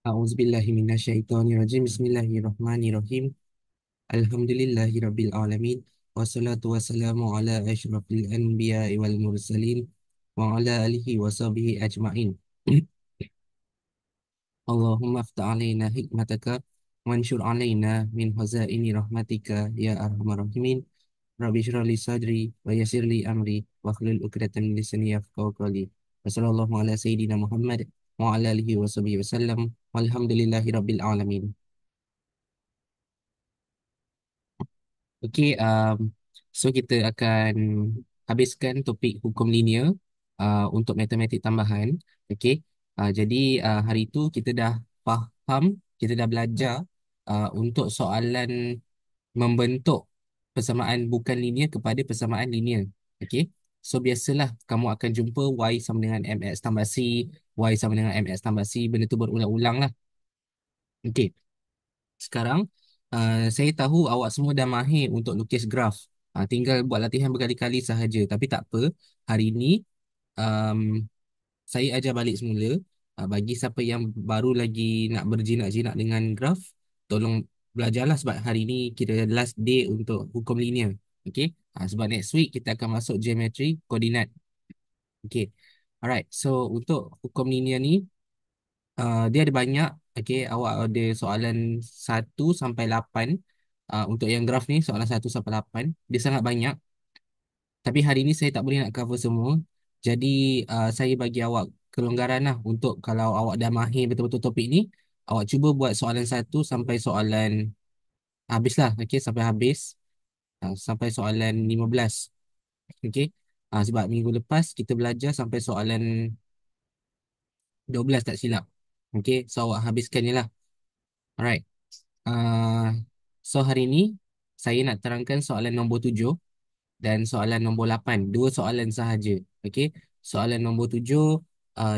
A'udzubillahi minasyaitonirrajim. Bismillahirrahmanirrahim. Alhamdulillahirabbil alamin. Wassalatu wassalamu ala asyrafil anbiya'i wal mursalin wa ala alihi wa sahbihi ajma'in. Allahumma aftah alaina hikmataka wanshur alaina min hazaini rahmatika ya arhamar rahimin. Rabbi shrah li sadri wa yassir li amri wa hlul 'uqdatam min lisani yafqahu qawli. Wa sallallahu ala sayyidina Muhammad wa ala alihi wa sahbihi wasallam. Walhamdulillahi rabbil alamin. Okey, so kita akan habiskan topik hukum linear untuk matematik tambahan. Okey, jadi hari itu kita dah faham, kita dah belajar untuk soalan membentuk persamaan bukan linear kepada persamaan linear. Okey, so biasalah kamu akan jumpa y sama dengan mx tambah c, y sama dengan mx tambah c, benda tu berulang-ulang lah. Okey. Sekarang saya tahu awak semua dah mahir untuk lukis graf. Tinggal buat latihan berkali-kali sahaja. Tapi tak apa. Hari ini um, saya ajar balik semula. Bagi siapa yang baru lagi nak berjinak-jinak dengan graf, tolong belajarlah sebab hari ini kira last day untuk hukum linear. Okay? Sebab next week kita akan masuk geometri koordinat. Okay. Alright. So untuk hukum linear ni, dia ada banyak. Okey, awak ada soalan 1 sampai 8. Untuk yang graf ni soalan 1 sampai 8. Dia sangat banyak. Tapi hari ni saya tak boleh nak cover semua. Jadi saya bagi awak kelonggaran lah untuk kalau awak dah mahir betul-betul topik ni, awak cuba buat soalan 1 sampai soalan habis lah. Okey, sampai habis. Sampai soalan 15. Okey. Sebab minggu lepas kita belajar sampai soalan 12 tak silap. Okey, so awak habiskan je lah. Alright. Uh, so hari ini saya nak terangkan soalan nombor 7 dan soalan nombor 8. Dua soalan sahaja. Okey. Soalan nombor 7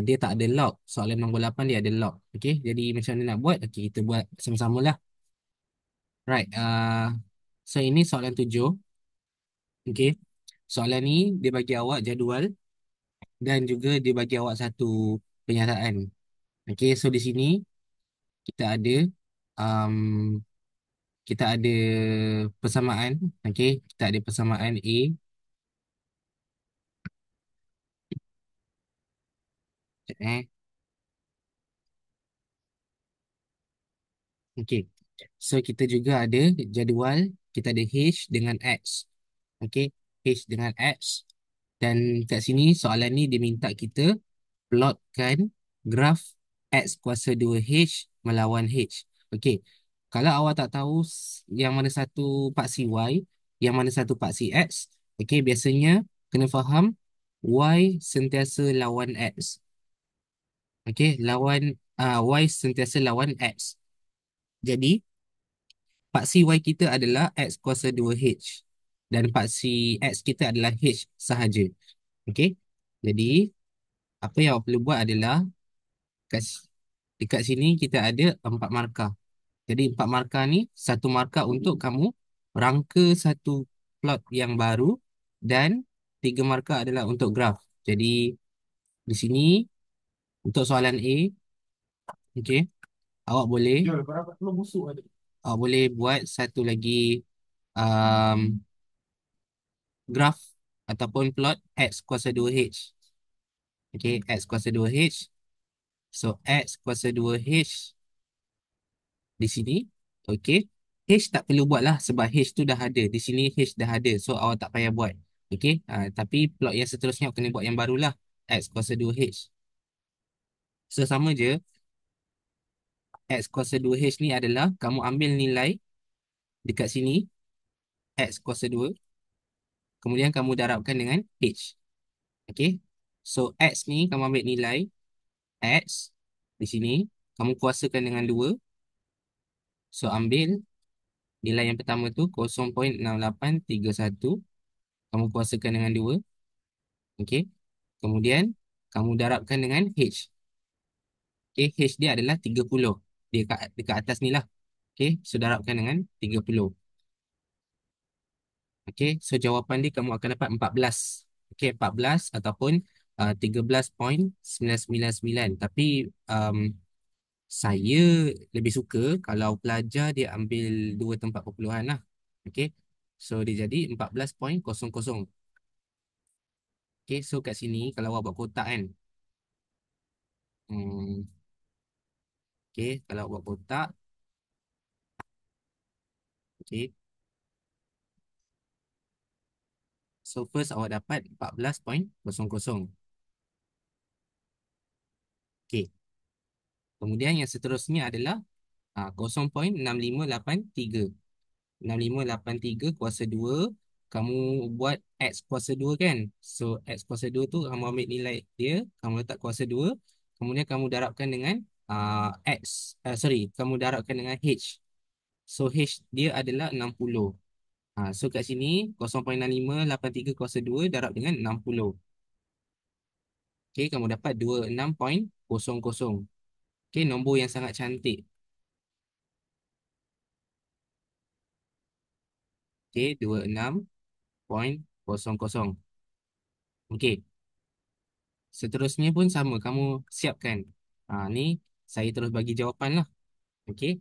dia tak ada log. Soalan nombor 8 dia ada log. Okey. Jadi macam mana nak buat? Okey, kita buat sama-sama lah. Right. So ini soalan 7. Okey. Soalan ni dia bagi awak jadual dan juga dia bagi awak satu penyataan. Okey. So di sini kita ada um, kita ada persamaan. Okey. Kita ada persamaan A. Sekejap, Okey. So kita juga ada jadual, kita ada H dengan X. Okey, H dengan X. Dan kat sini soalan ni dia minta kita plotkan graf X kuasa 2H melawan H. Okey. Kalau awak tak tahu yang mana satu paksi Y, yang mana satu paksi X, okey, biasanya kena faham Y sentiasa lawan X. Okey, Y sentiasa lawan X. Jadi paksi Y kita adalah X kuasa 2H. Dan paksi X kita adalah H sahaja. Okey. Jadi, apa yang awak perlu buat adalah kat, dekat sini kita ada 4 markah. Jadi, 4 markah ni, satu markah untuk kamu rangka satu plot yang baru dan 3 markah adalah untuk graf. Jadi, di sini untuk soalan A, okey, awak boleh awak boleh buat satu lagi um, graf ataupun plot X kuasa 2H. Okey, X kuasa 2H. So, X kuasa 2H di sini. Okey. H tak perlu buat lah sebab H tu dah ada. Di sini H dah ada. So, awak tak payah buat. Okey. Tapi plot yang seterusnya awak kena buat yang barulah. X kuasa 2H. So, sama je. X kuasa 2H ni adalah kamu ambil nilai dekat sini. X kuasa 2. Kemudian kamu darabkan dengan H. Okey. So, X ni kamu ambil nilai X di sini. Kamu kuasakan dengan 2. So, ambil nilai yang pertama tu 0.6831. Kamu kuasakan dengan 2. Okey. Kemudian, kamu darabkan dengan H. Okey, H dia adalah 30. Dia dekat atas ni lah. Okey, so darabkan dengan 30. Okey, so jawapan dia kamu akan dapat 14. Okey, 14 ataupun 13.999. Tapi Saya lebih suka kalau pelajar dia ambil dua tempat perpuluhan lah. Okey. So dia jadi 14.00. Okey, so kat sini kalau awak buat kotak kan. Hmm, okey, kalau awak buat kotak, okey. So first awak dapat 14.00. Okey. Kemudian yang seterusnya adalah 0.6583. 6583 kuasa 2, kamu buat X kuasa 2 kan? So X kuasa 2 tu kamu ambil nilai dia, kamu letak kuasa 2, kemudian kamu darabkan dengan kamu darabkan dengan H. So H dia adalah 60. So kat sini 0.6583 kuasa 2 darab dengan 60. Okey, kamu dapat 26.00. Okey, nombor yang sangat cantik. Okey, 26.00. Okey, seterusnya pun sama, kamu siapkan. Ni saya terus bagi jawapan lah. Okey.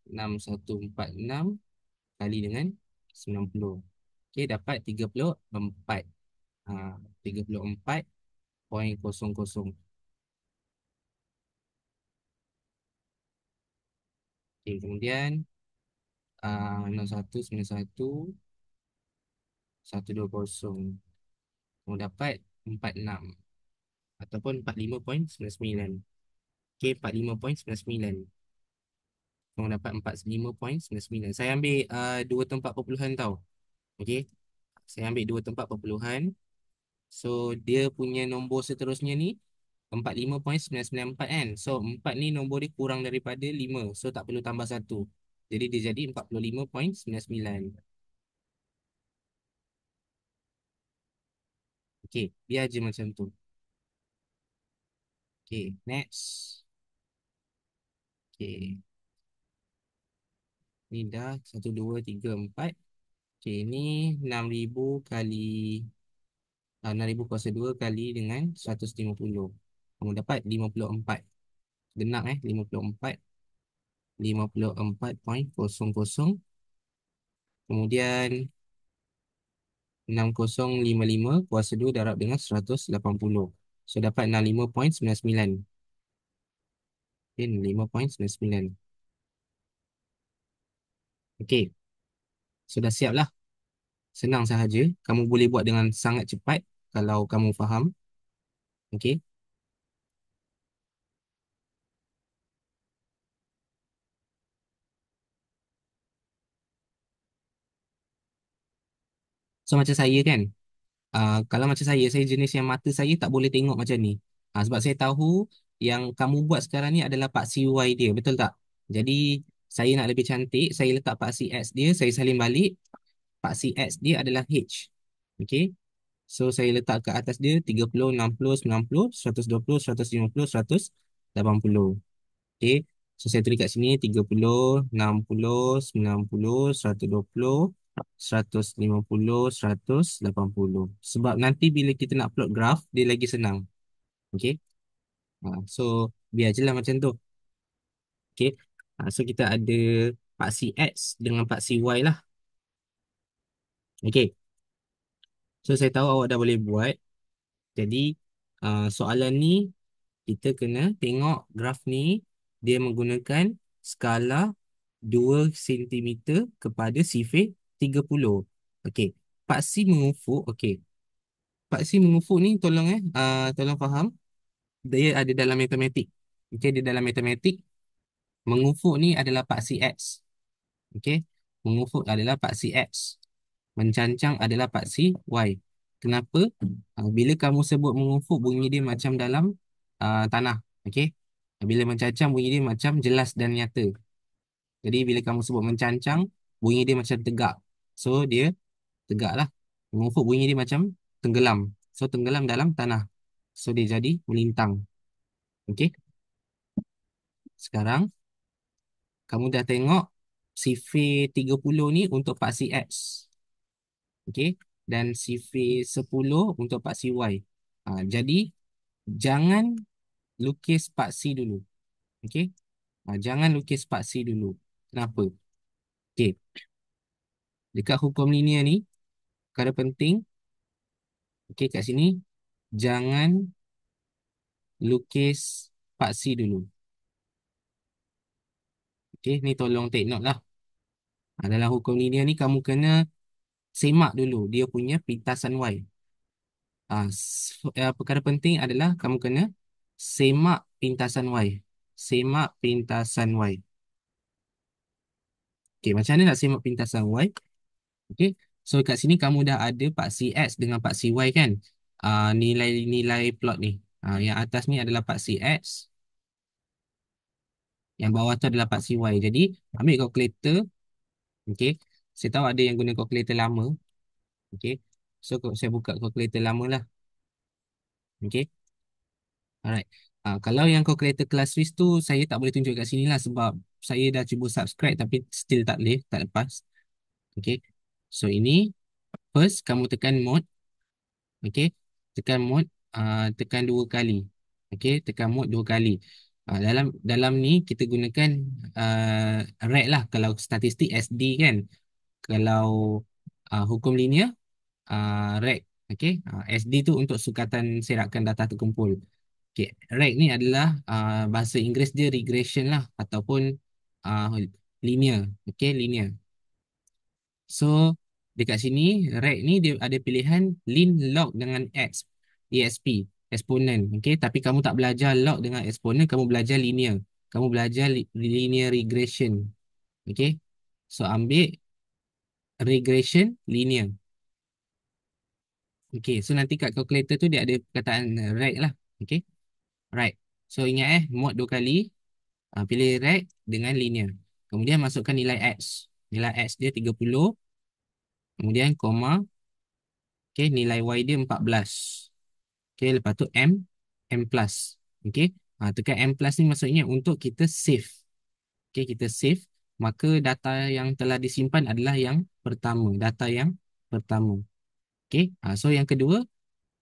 6146 kali dengan 90. Okey, dapat 34. Ha, 34.00. Okey, kemudian 6191 120. Kamu dapat 46 ataupun 45.99. Okey, 45.99. Kamu dapat 45.99. Saya ambil dua tempat perpuluhan tau. Okey. Saya ambil dua tempat perpuluhan. So, dia punya nombor seterusnya ni 45.994 kan. So, 4 ni nombor dia kurang daripada 5. So, tak perlu tambah satu. Jadi, dia jadi 45.99. Okey, biar je macam tu. Okey, next. Okey, ni dah 1, 2, 3, 4. Okey, ni 6,000 kali 6,000 kuasa 2 kali dengan 150. Kamu dapat 54. Genap 54. 54.00. Kemudian 6055 kuasa 2 darab dengan 180. So dapat 65.99. Okay, 65.99. Okey, sudah siap lah. Senang sahaja. Kamu boleh buat dengan sangat cepat kalau kamu faham. Okey. So macam saya kan. Kalau macam saya jenis yang mata saya tak boleh tengok macam ni. Sebab saya tahu yang kamu buat sekarang ni adalah paksi Y dia, betul tak? Jadi saya nak lebih cantik, saya letak paksi X dia, saya salin balik. Paksi X dia adalah H. Okey. So saya letak ke atas dia 30, 60, 90, 120, 150, 180. Okey. So saya tulis kat sini 30, 60, 90, 120, 150, 180. Sebab nanti bila kita nak plot graf, dia lagi senang. Okey. So biar je lah macam tu. Okey. So kita ada paksi X dengan paksi Y lah. Okey. So saya tahu awak dah boleh buat. Jadi soalan ni kita kena tengok graf ni dia menggunakan skala 2 cm kepada sifir 30. Okey. Paksi mengufuk. Okey. Paksi mengufuk ni tolong faham. Dia ada dalam matematik. Okey, dia dalam matematik. Mengufuk ni adalah paksi X. Okey. Mengufuk adalah paksi X. Mencancang adalah paksi Y. Kenapa? Bila kamu sebut mengufuk, bunyi dia macam dalam tanah. Okey. Bila mencancang, bunyi dia macam jelas dan nyata. Jadi bila kamu sebut mencancang, bunyi dia macam tegak. So dia tegak lah. Mengufuk bunyi dia macam tenggelam. So tenggelam dalam tanah. So dia jadi melintang. Okey. Sekarang kamu dah tengok sifir 30 ni untuk paksi X. Okey. Dan sifir 10 untuk paksi Y. Jadi jangan lukis paksi dulu. Okey. Jangan lukis paksi dulu. Kenapa? Okey, dekat hukum linear ni, perkara penting, okey kat sini, jangan lukis paksi dulu. Okey, ni tolong take note lah. Dalam hukum linear ni, kamu kena semak dulu dia punya pintasan Y. Perkara penting adalah kamu kena semak pintasan Y. Semak pintasan Y. Okey, macam mana nak semak pintasan Y? Okey, so kat sini kamu dah ada paksi X dengan paksi Y kan? Nilai-nilai plot ni. Yang atas ni adalah paksi X, yang bawah tu adalah paksi Y. Jadi, ambil kalkulator. Okey, saya tahu ada yang guna kalkulator lama. Okey, so saya buka kalkulator lama lah. Okey, alright. Kalau yang calculator kelas Swiss tu saya tak boleh tunjuk kat sini lah sebab saya dah cuba subscribe tapi still tak boleh, tak lepas. Okay. So ini first kamu tekan mode. Okay. Tekan mode, tekan dua kali. Okay. Tekan mode dua kali. Dalam dalam ni kita gunakan rate lah. Kalau statistik SD kan. Kalau hukum linear, rate. Okay. SD tu untuk sukatan serakan data terkumpul. Okay, reg ni adalah bahasa Inggeris dia regression lah ataupun uh, linear. Okay, linear. So, dekat sini reg ni dia ada pilihan lin, log dengan exp, exponent. Okay, tapi kamu tak belajar log dengan exponent, kamu belajar linear. Kamu belajar linear regression. Okay, so ambil regression linear. Okay, so nanti kat calculator tu dia ada perkataan reg lah. Okay, right. So ingat mod dua kali. Pilih rect dengan linear. Kemudian masukkan nilai X. Nilai X dia 30. Kemudian koma. Okay, nilai Y dia 14. Okay, lepas tu M. M plus. Okay. Tekan M plus ni maksudnya untuk kita save. Okay, kita save. Maka data yang telah disimpan adalah yang pertama. Data yang pertama. Okay. So yang kedua.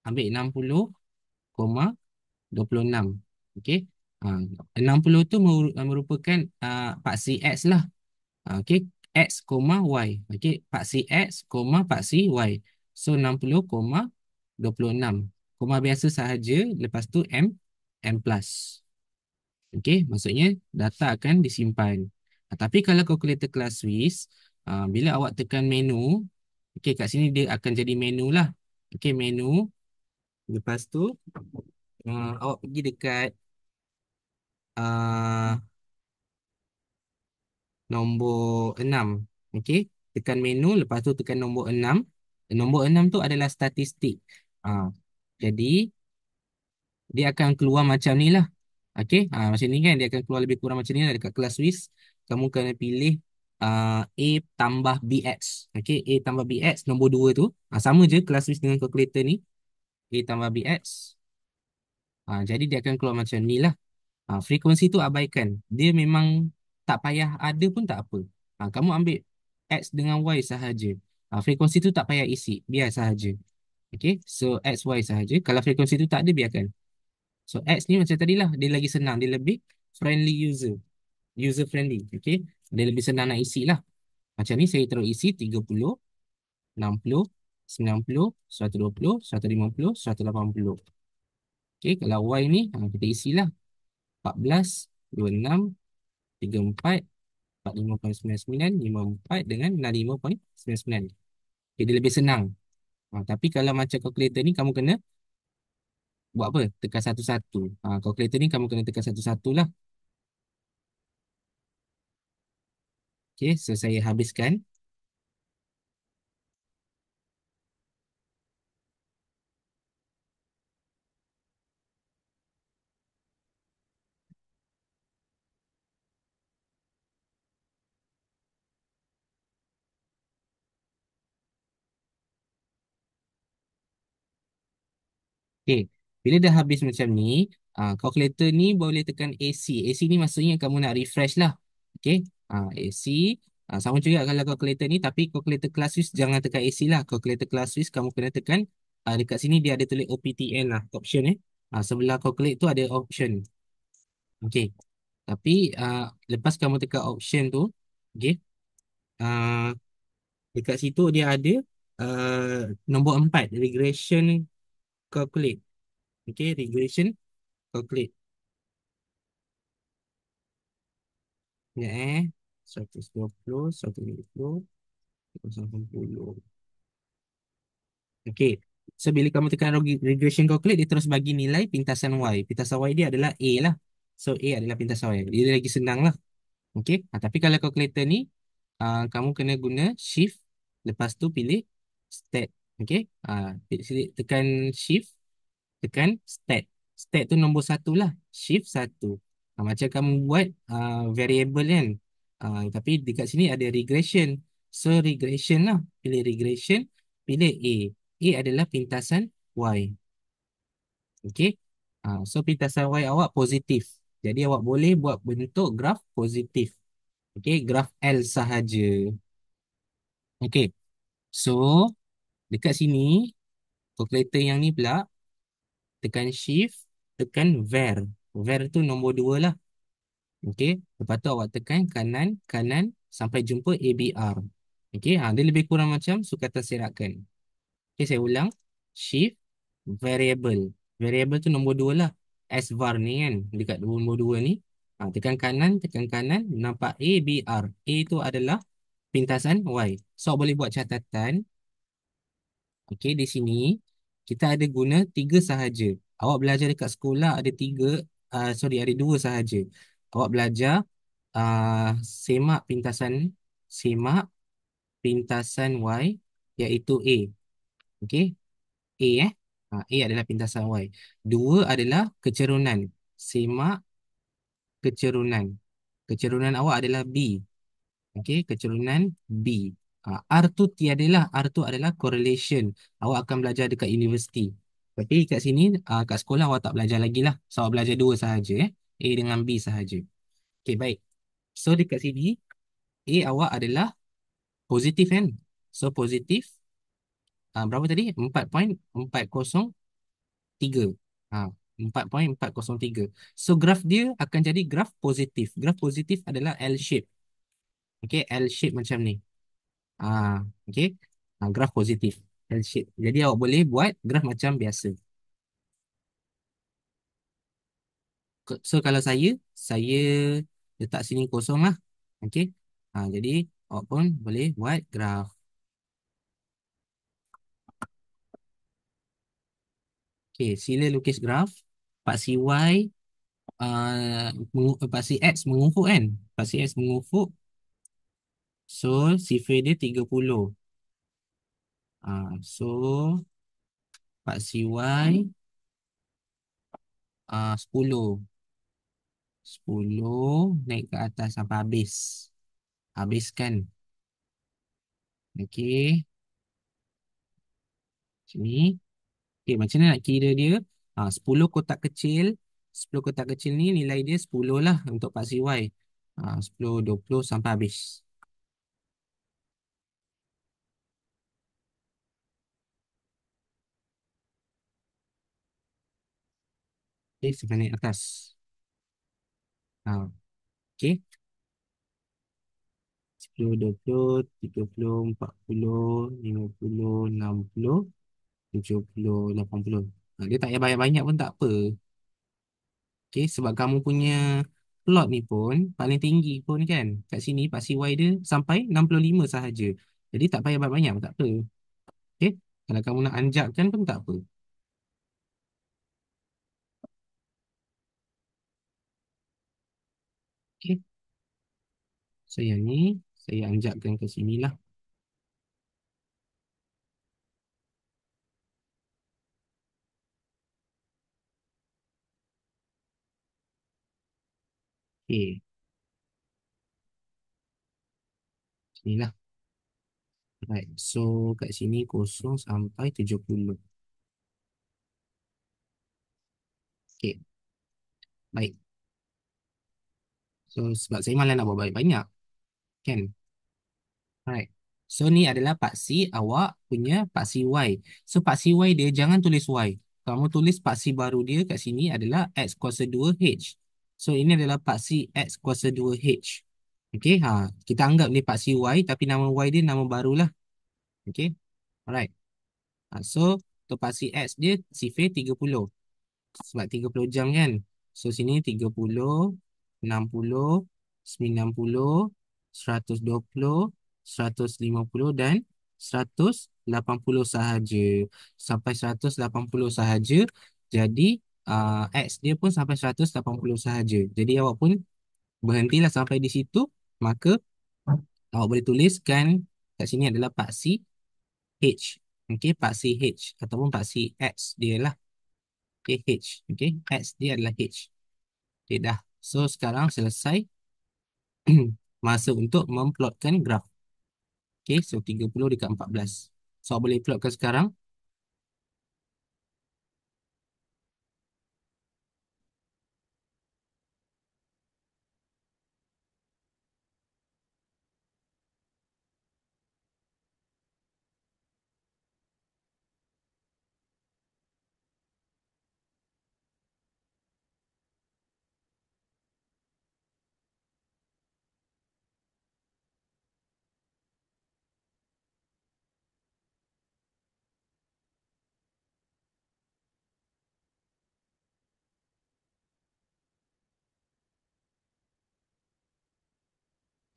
Ambil 60,26. Okay. 60 tu merupakan paksi X lah. Okey, X, Y. Okey, paksi X, paksi Y. So, 60,26. Koma biasa sahaja, lepas tu M, M plus. Okey, maksudnya data akan disimpan. Tapi kalau kalkulator kelas Swiss, bila awak tekan menu, okey, kat sini dia akan jadi menu lah. Okey, menu. Lepas tu, awak pergi dekat uh, nombor 6. Okey, tekan menu, lepas tu tekan nombor 6. Nombor 6 tu adalah statistik. Ah, jadi dia akan keluar macam ni lah. Okey, macam ni kan dia akan keluar lebih kurang macam ni lah dekat kelas Swiss. Kamu kena pilih A tambah BX. Okey, A tambah BX nombor 2 tu. Sama je kelas Swiss dengan calculator ni. A tambah BX. Jadi dia akan keluar macam ni lah. Frekuensi tu abaikan. Dia memang tak payah ada pun tak apa. Kamu ambil X dengan Y sahaja. Frekuensi tu tak payah isi. Biar sahaja. Okay. So X, Y sahaja. Kalau frekuensi tu tak ada, biarkan. So X ni macam tadi lah. Dia lagi senang. Dia lebih friendly user. User friendly. Okay. Dia lebih senang nak isi lah. Macam ni saya terus isi 30, 60, 90, 120, 150, 180. Okay. Kalau Y ni, kita isilah 14, 26, 34, 45.99, 54 dengan 65.99. Okay, dia lebih senang. Tapi kalau macam calculator ni, kamu kena buat apa? Tekan satu-satu. Calculator ni kamu kena tekan satu-satu lah. Okay, so saya habiskan. Okay, bila dah habis macam ni, calculator ni boleh tekan AC. AC ni maksudnya kamu nak refresh lah. Okay, AC. Sama juga kalau calculator ni, tapi calculator kelas Swiss jangan tekan AC lah. Calculator kelas Swiss kamu kena tekan dekat sini dia ada tulis OPTN lah, option Sebelah calculate tu ada option. Okay. Tapi lepas kamu tekan option tu, okay, uh, dekat situ dia ada nombor 4, regression calculate. Okay, regression calculate. Ya, 120, 120, 180. Okay. So, bila kamu tekan regression calculate, dia terus bagi nilai pintasan Y. Pintasan Y dia adalah A lah. So, A adalah pintasan Y. Dia lagi senang lah. Okay. Tapi kalau calculator ni, kamu kena guna shift. Lepas tu pilih stat. Okay. Tekan shift. Tekan stat. Stat tu nombor satu lah. Shift satu. Macam kamu buat variable kan. Tapi dekat sini ada regression. So regression lah. Pilih regression. Pilih A. A adalah pintasan Y. Okay. So pintasan Y awak positif. Jadi awak boleh buat bentuk graf positif. Okay. Graf L sahaja. Okay. So dekat sini. Calculator yang ni pula. Tekan shift. Tekan var. Var tu nombor 2 lah. Okey, lepas tu awak tekan kanan, kanan sampai jumpa ABR. Okey, dia lebih kurang macam sukatan serakan. Okey, saya ulang. Shift variable. Variable tu nombor 2 lah. S var ni kan, dekat nombor 2 ni. Tekan kanan, nampak ABR. A tu adalah pintasan Y. So, awak boleh buat catatan. Okey, di sini kita ada guna 3 sahaja. Awak belajar dekat sekolah ada 3, ada 2 sahaja. Awak belajar uh, semak pintasan semak pintasan Y iaitu A. Okey, A A adalah pintasan Y. Dua adalah kecerunan. Semak kecerunan. Kecerunan awak adalah B. Okey, kecerunan B. R tu tiadalah. R tu adalah correlation. Awak akan belajar dekat universiti. Tapi kat sini, kat sekolah awak tak belajar lagi lah. So, awak belajar dua sahaja. A dengan B sahaja. Okey, baik. So, dekat sini, A awak adalah positif kan? So, positif. Berapa tadi? 4.403. Ah, 4.403. So, graf dia akan jadi graf positif. Graf positif adalah L shape. Okey, L shape macam ni. Ah, okey. Graf positif L shape. Jadi awak boleh buat graf macam biasa. So kalau saya letak sini kosong lah. Okey. Jadi awak pun boleh buat graf. Okey, sila lukis graf. Paksi Y, paksi X mengufuk kan? Paksi X mengufuk. So sifar dia 30. So paksi Y 10. 10 naik ke atas sampai habis. Habiskan. Okey. Sini. Okey, macam mana nak kira dia? 10 kotak kecil. 10 kotak kecil ni nilai dia 10 lah untuk paksi Y. 10, 20 sampai habis. Okey, sampai naik atas. Okey. 10, 20, 30, 40, 50, 60, 70, 80. Dia tak payah banyak-banyak pun tak apa. Okey, sebab kamu punya plot ni pun paling tinggi pun kan. Kat sini paksi Y dia sampai 65 sahaja. Jadi tak payah banyak-banyak pun tak apa. Okey. Kalau kamu nak anjakkan pun tak apa. Okey. So yang ni saya anjakkan ke sini lah. Okey. Sini lah. Right. So kat sini kosong sampai 70. Okey. Baik. So sebab saya malah nak buat banyak-banyak. Kan? Alright. So ni adalah paksi awak punya paksi Y. So paksi Y dia jangan tulis Y. Kamu tulis paksi baru dia kat sini adalah X kuasa 2 H. So ini adalah paksi X kuasa 2H. Okey, kita anggap ni paksi Y tapi nama Y dia nama barulah. Okey. Alright. So untuk paksi X dia sifar 30. Sebab 30 jam kan. So sini 30, 60, 90, 120, 150 dan 180 sahaja. Sampai 180 sahaja. Jadi X dia pun sampai 180 sahaja. Jadi awak pun berhentilah sampai di situ. Maka awak boleh tuliskan kat sini adalah paksi H. Okey, paksi H ataupun paksi X dia lah. Okay, H. Okay, X dia adalah H. Okay, dah. So, sekarang selesai masa untuk memplotkan graf. Okay, so 30 dekat 14. So, boleh plotkan sekarang.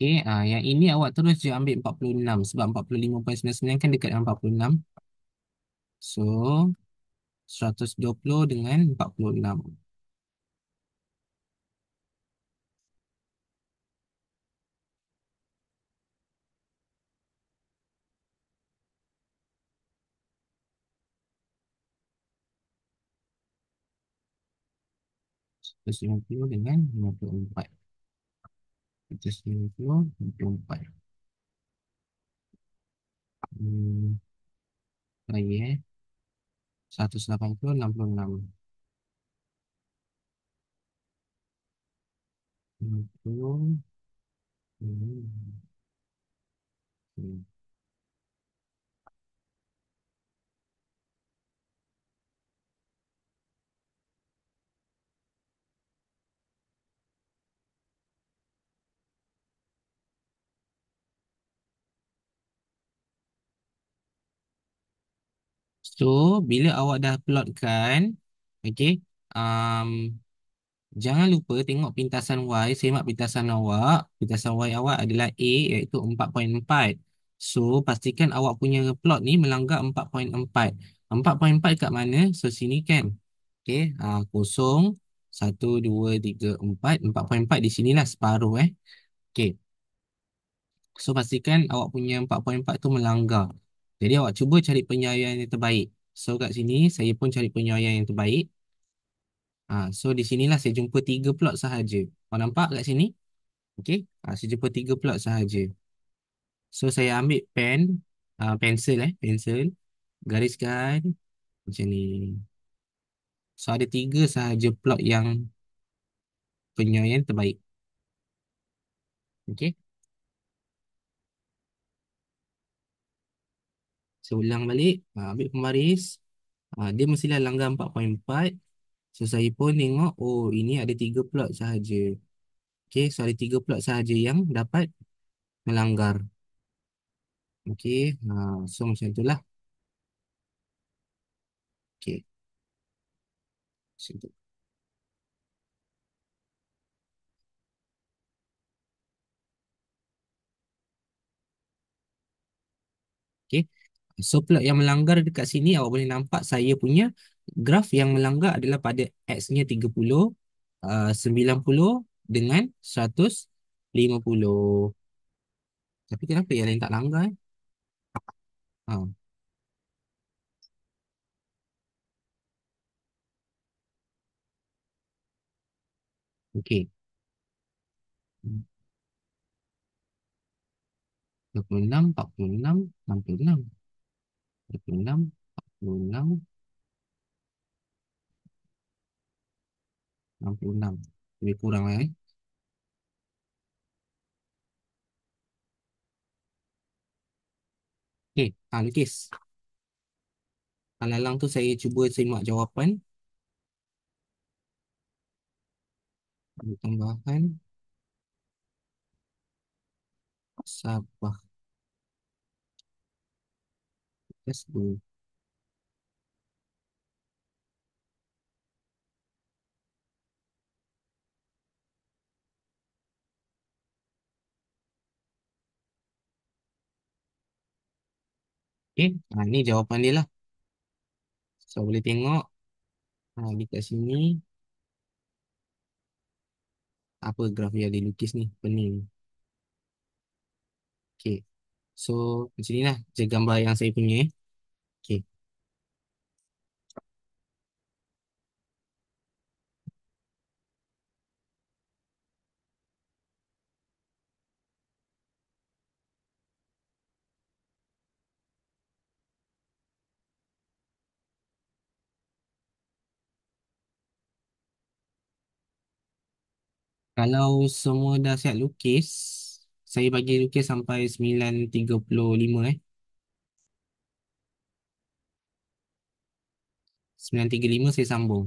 Okay, yang ini awak terus je ambil 46. Sebab 45,99 kan dekat dengan 46. So, 120 dengan 46. Seratus lima puluh dengan 54. 150, 54. Hmm, lagi 180, 66. 60, hmm. So, bila awak dah plotkan, okay, um, jangan lupa tengok pintasan Y, semak pintasan awak. Pintasan Y awak adalah A, iaitu 4,4. So, pastikan awak punya plot ni melanggar 4,4. 4,4 kat mana? So, sini kan. Okay, kosong, 1, 2, 3, 4. 4,4 di sinilah separuh Okay, so pastikan awak punya 4,4 tu melanggar. Jadi awak cuba cari penyayahan yang terbaik. So kat sini saya pun cari penyayahan yang terbaik. So di sinilah saya jumpa 3 plot sahaja. Awak nampak kat sini? Okey. Saya jumpa 3 plot sahaja. So saya ambil pensel pensel, gariskan macam ni. So ada 3 sahaja plot yang penyayahan terbaik. Okey. Saya ulang balik, ambil pembaris. Dia mestilah langgar 4,4. So saya pun tengok, oh ini ada 3 plot sahaja. Okey, so ada 3 plot sahaja yang dapat melanggar. Okey, so macam itulah. Okey, macam tu. Okey, so plot yang melanggar dekat sini awak boleh nampak saya punya graf yang melanggar adalah pada X-nya 30, 90 dengan 150. Tapi kenapa yang lain tak langgar? Ha, okey. 26, 46, 66. 26, 46, 66. Lebih kurang lah. Okey, lukis. Lalang tu saya cuba semak jawapan. Ada tambahan Sabah. Tes dulu. Okey, ini jawapan dia lah. So, boleh tengok di kat sini apa graf yang dilukis ni, pening. Okey. So, macam ni lah je gambar yang saya punya. Okey. Kalau semua dah siap lukis, saya bagi lukis sampai 9.35 9.35 saya sambung.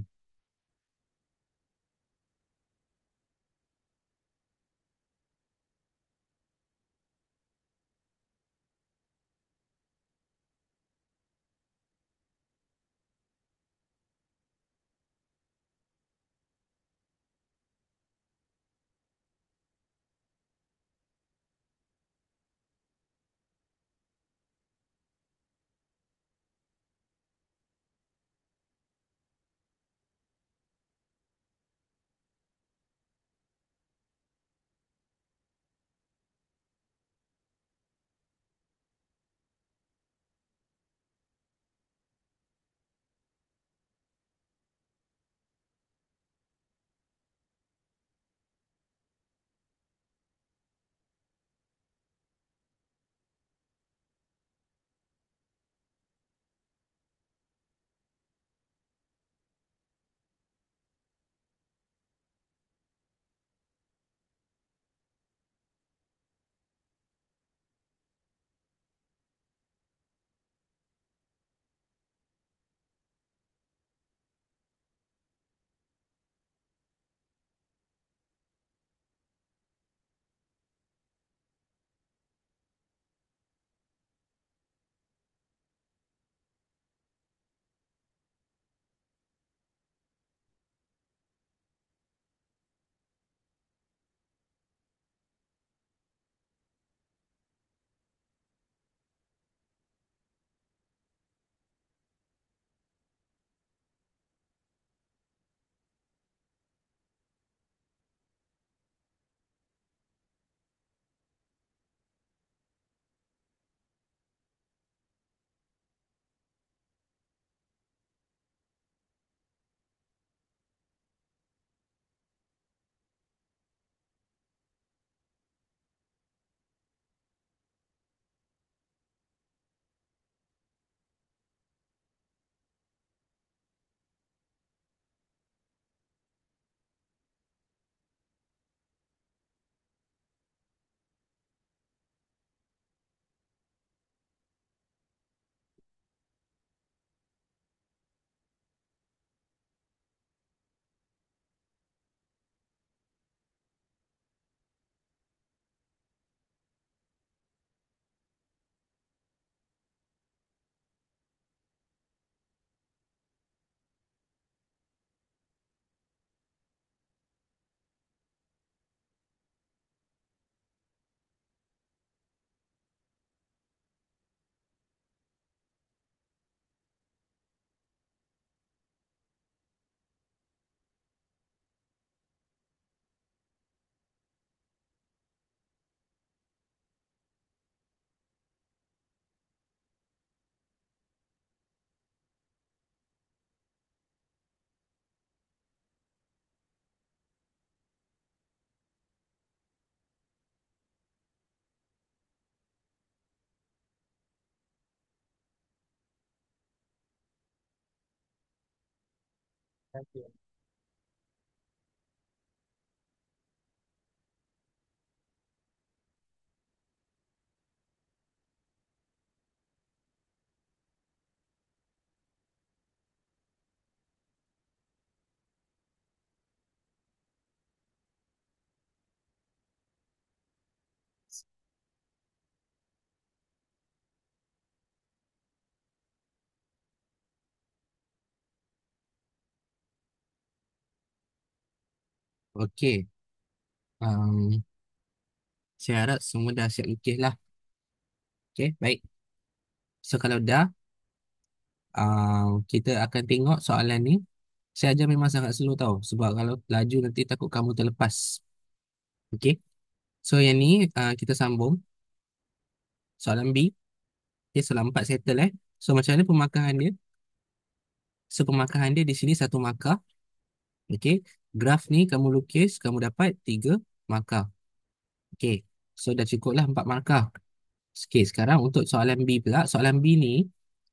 Okey. Um, saya harap semua dah siap lukis lah. Okey, baik. So kalau dah, kita akan tengok soalan ni. Saya ajar memang sangat slow tau. Sebab kalau laju nanti takut kamu terlepas. Okey. So yang ni kita sambung. Soalan B. Okay, soalan 4 settle So macam mana pemakaran dia? So pemakaran dia di sini satu markah. Okey. Graf ni kamu lukis, kamu dapat 3 markah. Okey. So dah cukup lah 4 markah. Okey, sekarang untuk soalan B pula. Soalan B ni,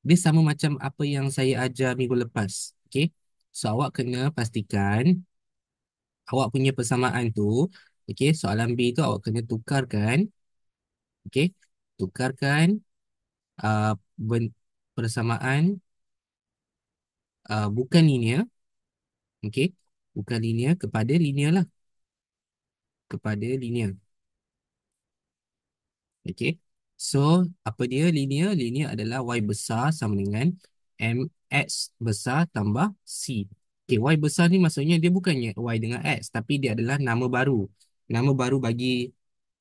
dia sama macam apa yang saya ajar minggu lepas. Okey. So awak kena pastikan awak punya persamaan tu. Okey, soalan B tu awak kena tukarkan. Okey. Tukarkan uh, ben- persamaan bukan linear. Okey. Bukan linear kepada linear lah. Kepada linear. Okey. So, apa dia linear? Linear adalah Y besar sama dengan MX besar tambah C. Okey, Y besar ni maksudnya dia bukannya Y dengan X, tapi dia adalah nama baru. Nama baru bagi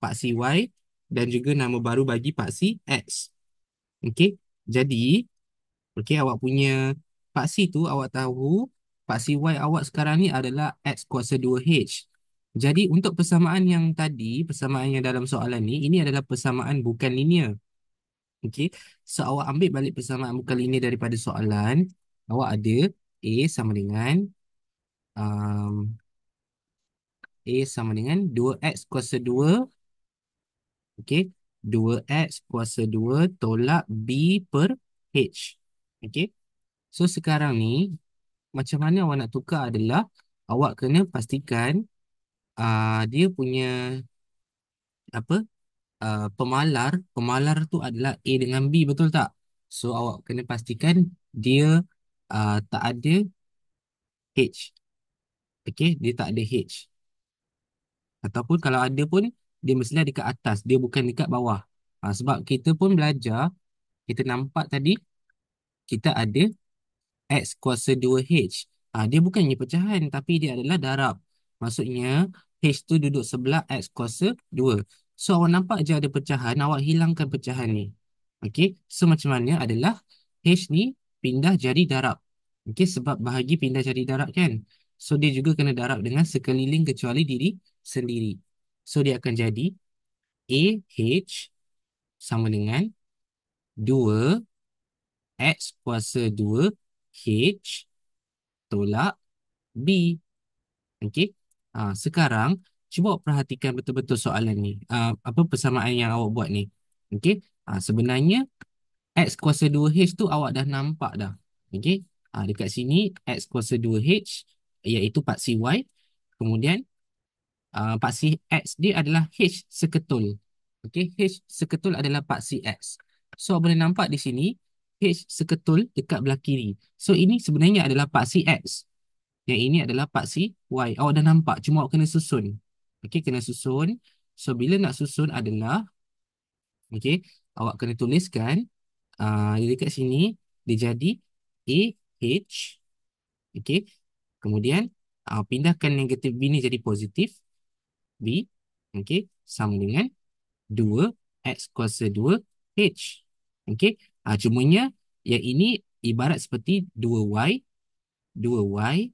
paksi Y dan juga nama baru bagi paksi X. Okey. Jadi, okey, awak punya paksi tu awak tahu paksi Y awak sekarang ni adalah X kuasa 2H. Jadi untuk persamaan yang tadi, persamaan yang dalam soalan ni, ini adalah persamaan bukan linear. Okey. So awak ambil balik persamaan bukan linear daripada soalan, awak ada A sama dengan um, A sama dengan 2X kuasa 2, okey. 2X kuasa 2 tolak B per H. Okey. So sekarang ni macam mana awak nak tukar adalah awak kena pastikan dia punya apa pemalar tu adalah A dengan B, betul tak? So awak kena pastikan dia tak ada H. Okey, dia tak ada H. Ataupun kalau ada pun dia mestilah dekat atas, dia bukan dekat bawah. Sebab kita pun belajar, kita nampak tadi kita ada X kuasa 2H. Dia bukannya pecahan tapi dia adalah darab. Maksudnya H tu duduk sebelah X kuasa 2. So awak nampak je ada pecahan, awak hilangkan pecahan ni. Okey, so macam mana adalah H ni pindah jadi darab. Okey, sebab bahagi pindah jadi darab kan. So dia juga kena darab dengan sekeliling kecuali diri sendiri. So dia akan jadi AH sama dengan 2 X kuasa 2 H tolak B. Okey. Sekarang cuba awak perhatikan betul-betul soalan ni. Apa persamaan yang awak buat ni? Okey. Sebenarnya X kuasa 2H tu awak dah nampak dah. Okey. Dekat sini X kuasa 2H iaitu paksi Y. Kemudian paksi X dia adalah H seketul. Okey. H seketul adalah paksi X. So awak boleh nampak di sini H seketul dekat belah kiri. So ini sebenarnya adalah paksi X. Yang ini adalah paksi Y. Awak dah nampak, cuma awak kena susun. Okey, kena susun. So, bila nak susun adalah, okey, awak kena tuliskan dekat sini, dia jadi AH. Okey, kemudian pindahkan negatif B ni jadi positif. B, okey, sama dengan 2X kuasa 2H. Okey, cumanya yang ini ibarat seperti 2Y 2Y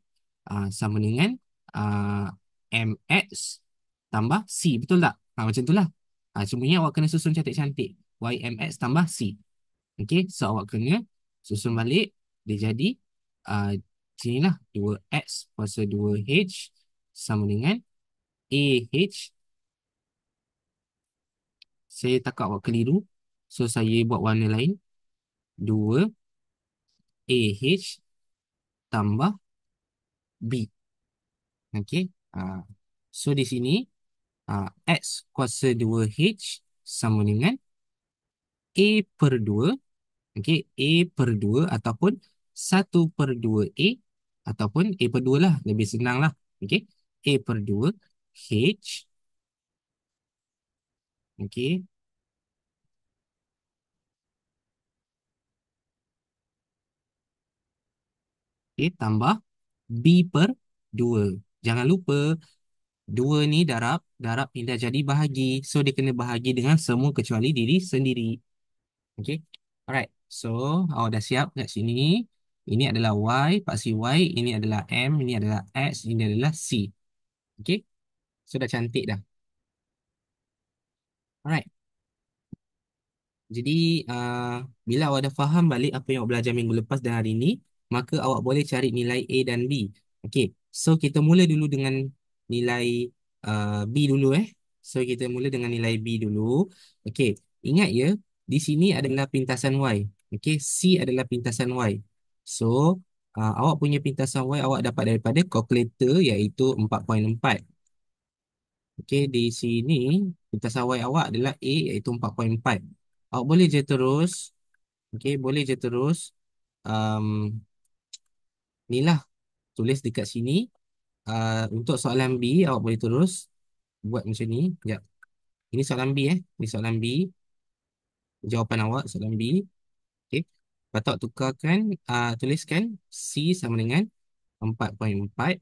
sama dengan uh, MX tambah C. Betul tak? Macam itulah. Cumanya awak kena susun cantik-cantik. YMX tambah C. Okey, so awak kena susun balik. Dia jadi uh, sinilah 2X kuasa 2H sama dengan AH. Saya takut awak keliru. So saya buat warna lain. 2AH tambah B. Okey. So di sini X kuasa 2H sama dengan A per 2. Okey, A per 2 ataupun 1/2 A ataupun A per 2 lah. Lebih senang lah. Okey, A per 2 H. Okey, okay, tambah B per 2. Jangan lupa Dua ni darab, darab pindah jadi bahagi. So, dia kena bahagi dengan semua kecuali diri sendiri. Okay. Alright. So, awak dah siap kat sini. Ini adalah Y, paksi Y. Ini adalah M, ini adalah X, ini adalah C. Okay. So, dah cantik dah. Alright. Jadi, bila awak dah faham balik apa yang awak belajar minggu lepas dan hari ini, maka awak boleh cari nilai A dan B. Okey, so kita mula dulu dengan nilai B dulu eh. So, kita mula dengan nilai B dulu. Okey, ingat ya, di sini adalah pintasan Y. Okey, C adalah pintasan Y. So, awak punya pintasan Y awak dapat daripada kalkulator iaitu 4.4. Okey, di sini pintasan Y awak adalah A iaitu 4.4. Awak boleh je terus, okey, boleh je terus um, ni lah tulis dekat sini. Untuk soalan B awak boleh terus buat macam ni. Sekejap. Ini soalan B eh. Ini soalan B. Jawapan awak soalan B. Okey. Lepas tu awak tukarkan, tuliskan C sama dengan 4.4.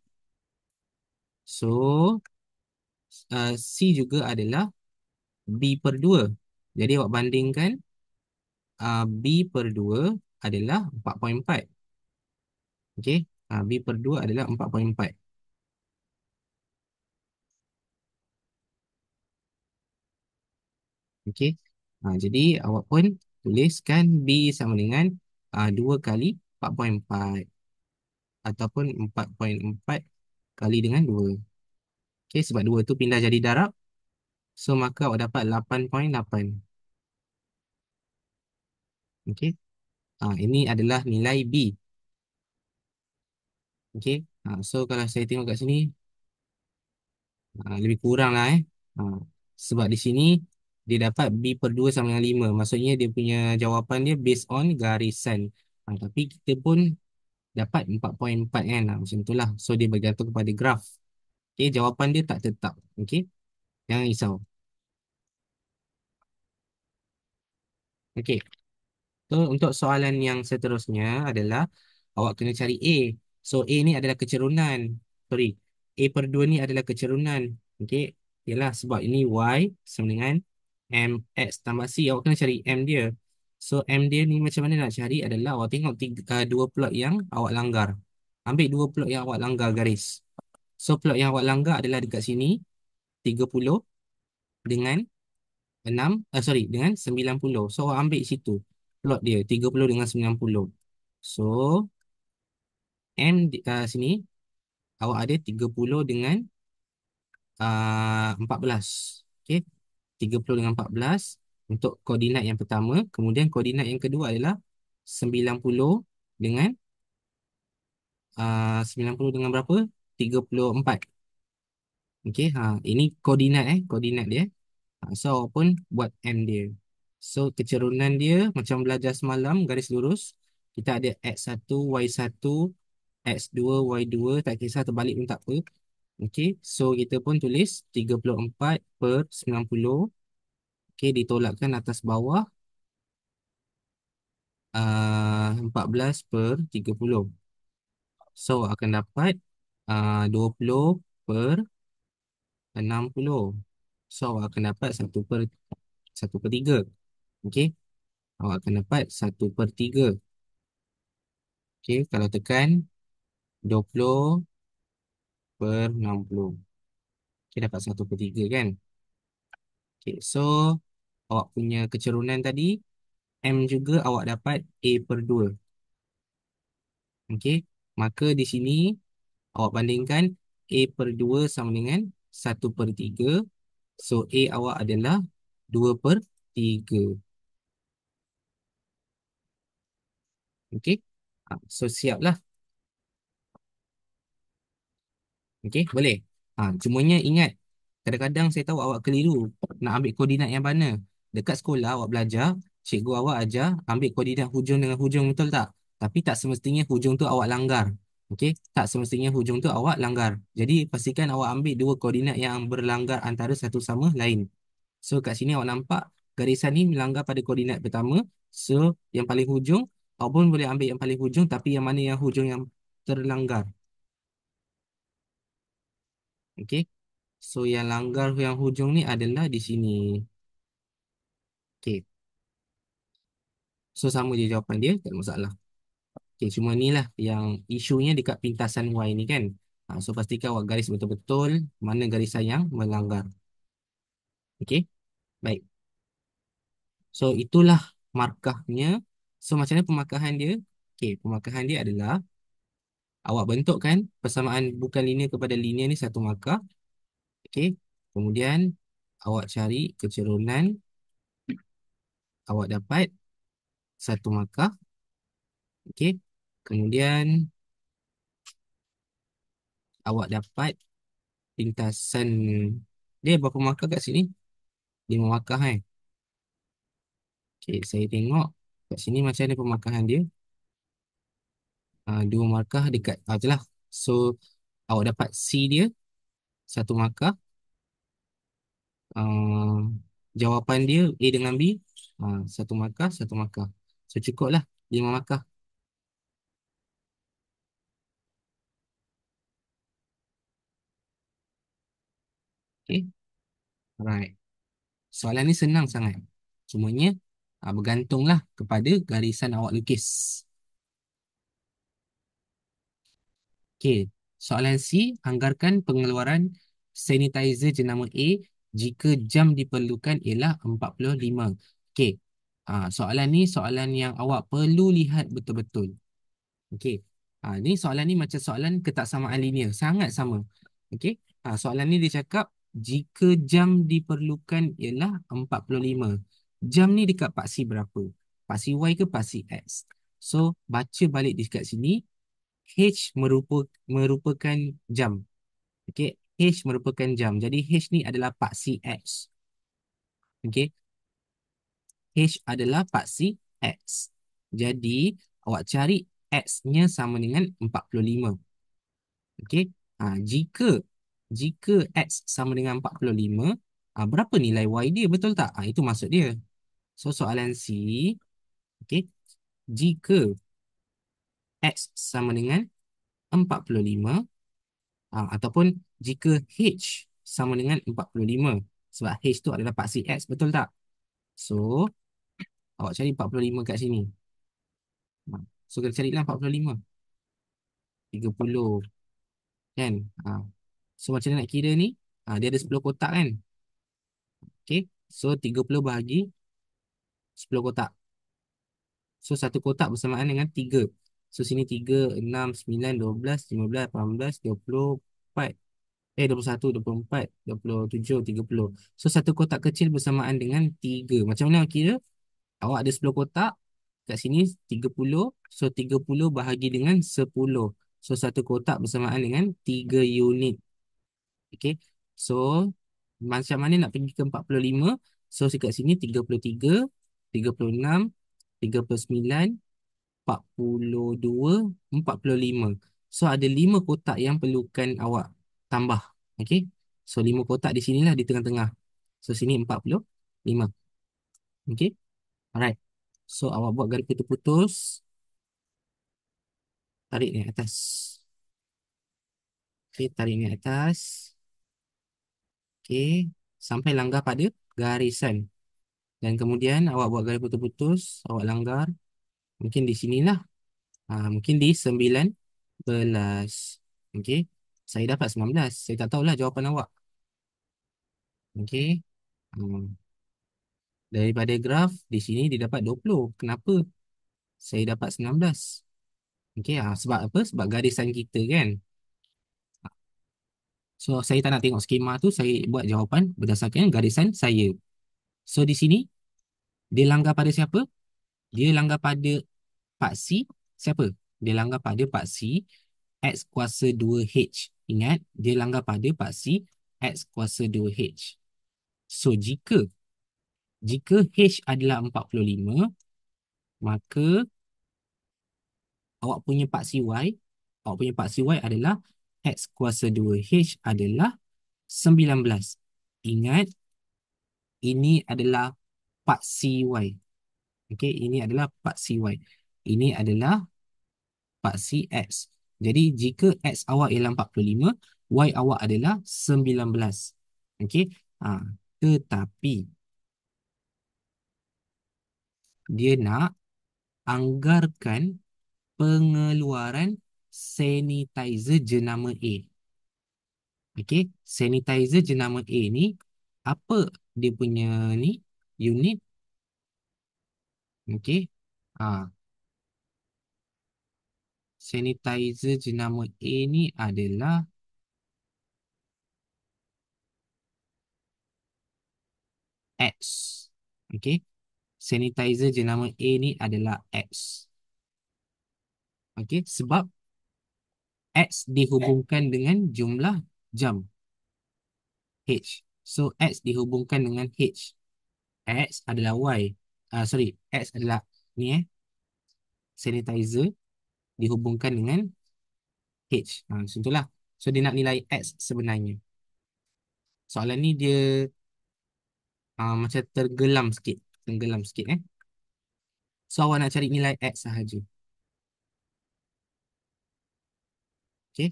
So, C juga adalah B per 2. Jadi awak bandingkan B per 2 adalah 4.4. Okey. B per 2 adalah 4.4. Okey. Jadi awak pun tuliskan B sama dengan 2 kali 4.4 ataupun 4.4 kali dengan 2. Okey, sebab 2 tu pindah jadi darab. So, maka awak dapat 8.8. Okey. Ini adalah nilai B. Okey. So, kalau saya tengok kat sini, lebih kurang lah eh. Sebab di sini, dia dapat B per 2 sama dengan 5. Maksudnya, dia punya jawapan dia based on garisan. Tapi kita pun dapat 4.4 kan. Macam itulah. So, dia bergantung kepada graf. Okey, jawapan dia tak tetap. Okey, jangan risau. Okey, so untuk soalan yang seterusnya adalah awak kena cari A. So, A ni adalah kecerunan. Sorry, A per 2 ni adalah kecerunan. Okey, ialah sebab ini Y sama dengan MX tambah C. Awak kena cari M dia. So, M dia ni macam mana nak cari adalah awak tengok dua plot yang awak langgar. Ambil dua plot yang awak langgar garis. So, plot yang awak langgar adalah dekat sini 30 dengan 6, sorry, dengan 90. So, awak ambil situ. Plot dia, 30 dengan 90. So, sini, awak ada 30 dengan 14. Okay, 30 dengan 14 untuk koordinat yang pertama. Kemudian, koordinat yang kedua adalah 90 dengan 90 dengan berapa? 34. Okay, ini koordinat koordinat dia. So, awak pun buat M dia. So, kecerunan dia macam belajar semalam, garis lurus. Kita ada X1, Y1, X2, Y2. Tak kisah terbalik pun tak apa. Okay, so kita pun tulis 34 per 90. Okay, ditolakkan atas bawah 14 per 30. So, akan dapat 20 per 60. So, awak akan dapat 1 per 3. Okay, awak akan dapat 1/3. Okey, kalau tekan 20 per 60. Okey, dapat 1/3 kan? Okey, so awak punya kecerunan tadi, M juga awak dapat A per 2. Okey, maka di sini awak bandingkan A per 2 sama dengan 1/3. So, A awak adalah 2/3. Okey, so siaplah. Okey, boleh. Cumanya ingat, kadang-kadang saya tahu awak keliru nak ambil koordinat yang mana. Dekat sekolah awak belajar, cikgu awak ajar ambil koordinat hujung dengan hujung, betul tak? Tapi tak semestinya hujung tu awak langgar. Okey, tak semestinya hujung tu awak langgar. Jadi pastikan awak ambil dua koordinat yang berlanggar antara satu sama lain. So, kat sini awak nampak garisan ni melanggar pada koordinat pertama. So, yang paling hujung awak pun boleh ambil yang paling hujung, tapi yang mana yang hujung yang terlanggar. Okey. So yang langgar yang hujung ni adalah di sini. Okay. So sama je jawapan dia, tak ada masalah. Okay, cuma ni lah yang isunya dekat pintasan Y ni kan. So pastikan awak garis betul-betul mana garisan yang melanggar. Okay, baik. So itulah markahnya. So macam mana pemarkahan dia? Okay, pemarkahan dia adalah awak bentukkan persamaan bukan linear kepada linear ni satu markah. Okay, kemudian awak cari kecerunan, awak dapat satu markah. Okay, kemudian awak dapat lintasan dia berapa markah kat sini? 5 markah kan? Okay, saya tengok kat sini macam ada pemarkahan dia. 2 markah dekat itulah. So awak dapat C dia satu markah. uh, Jawapan dia A dengan B, satu markah satu markah. So cukup lah 5 markah. Okay, alright. Soalan ni senang sangat. Cumanya bergantunglah kepada garisan awak lukis. Okey, soalan C, anggarkan pengeluaran sanitizer jenama A jika jam diperlukan ialah 45. Okey, soalan ni soalan yang awak perlu lihat betul-betul. Okey, ni soalan ni macam soalan ketaksamaan linear, sangat sama. Okey, soalan ni dia cakap jika jam diperlukan ialah 45. Jam ni dekat paksi berapa? Paksi Y ke paksi X? So, baca balik di kat sini. H merupakan jam. Okey, H merupakan jam. Jadi H ni adalah paksi X. Okey, H adalah paksi X. Jadi awak cari X-nya sama dengan 45. Okey. Jika jika X sama dengan 45, berapa nilai Y dia, betul tak? Itu maksud dia. So soalan C, okey. Jika X sama dengan 45, ataupun jika H sama dengan 45, sebab H tu adalah paksi X, betul tak? So awak cari 45 kat sini. So kita carilah 45, 30 kan. So macam mana nak kira ni? Dia ada 10 kotak kan. Okay, so 30 bahagi 10 kotak. So satu kotak bersamaan dengan 3. So sini 3, 6, 9, 12, 15, 18, 24, 21, 24, 27, 30. So satu kotak kecil bersamaan dengan 3. Macam mana nak kira? Awak ada 10 kotak. Kat sini 30. So 30 bahagi dengan 10. So satu kotak bersamaan dengan 3 unit. Okay. So macam mana nak pergi ke 45? So dekat sini 33, 36, 39, 42, 45. So ada 5 kotak yang perlukan awak tambah. Okay. So 5 kotak di sinilah di tengah-tengah. So sini 45. Okay. Alright. So awak buat garis putus-putus. Tarik ni atas. Okay. Tarik ni atas. Okay. Sampai langgar pada garisan. Dan kemudian awak buat garis putus-putus. Awak langgar. Mungkin di sinilah. Mungkin di 19. Okay. Saya dapat 19. Saya tak tahulah jawapan awak. Okay. Daripada graf di sini dia dapat 20. Kenapa saya dapat 19? Okey, sebab apa? Sebab garisan kita kan. So saya tak nak tengok skema tu, saya buat jawapan berdasarkan garisan saya. So di sini dia langgar pada siapa? Dia langgar pada paksi siapa? Dia langgar pada paksi X kuasa 2H. Ingat, dia langgar pada paksi X kuasa 2H. So jika H adalah 45, maka awak punya paksi Y, awak punya paksi Y adalah X kuasa 2H adalah 19. Ingat, ini adalah paksi Y. Okey, ini adalah paksi Y. Ini adalah paksi X. Jadi, jika X awak ialah 45, Y awak adalah 19. Okey. Tetapi dia nak anggarkan pengeluaran sanitizer jenama A. Okey, sanitizer jenama A ni apa dia punya ni unit? Okey. Ah, sanitizer jenama A ni adalah X. Okey. Sanitizer jenama A ni adalah X. Okey, sebab X dihubungkan dengan jumlah jam H. So X dihubungkan dengan H. X adalah Y. Sorry, X adalah ni sanitizer dihubungkan dengan H. Macam itulah. So dia nak nilai X sebenarnya. Soalan ni dia macam tergelam sikit. Tenggelam sikit So awak nak cari nilai X sahaja. Okay.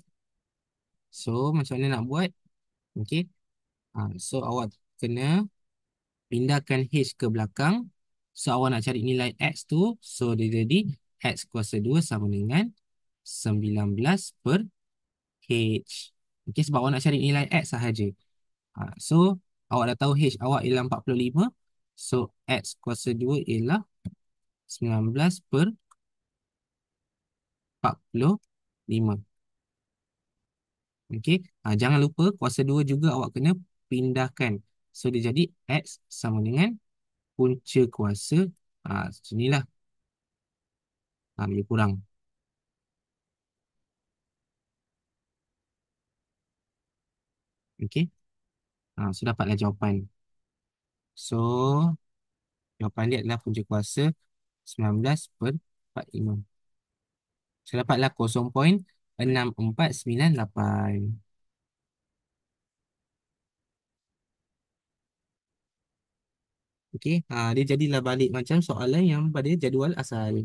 So macam mana nak buat? Okay. So awak kena pindahkan H ke belakang. So awak nak cari nilai X tu. So dia jadi X kuasa 2 sama dengan 19 per H. Okay, sebab awak nak cari nilai X sahaja. So awak dah tahu H awak ialah 45. So X kuasa 2 ialah 19 per 45. Okey. Jangan lupa kuasa 2 juga awak kena pindahkan. So dia jadi X sama dengan punca kuasa. Sinilah. Lebih kurang. Okey. So dapatlah jawapan. So jawapan dia adalah punca kuasa 19 per 45. So dapatlah 0.6498. Okey. Dia jadilah balik macam soalan yang pada jadual asal.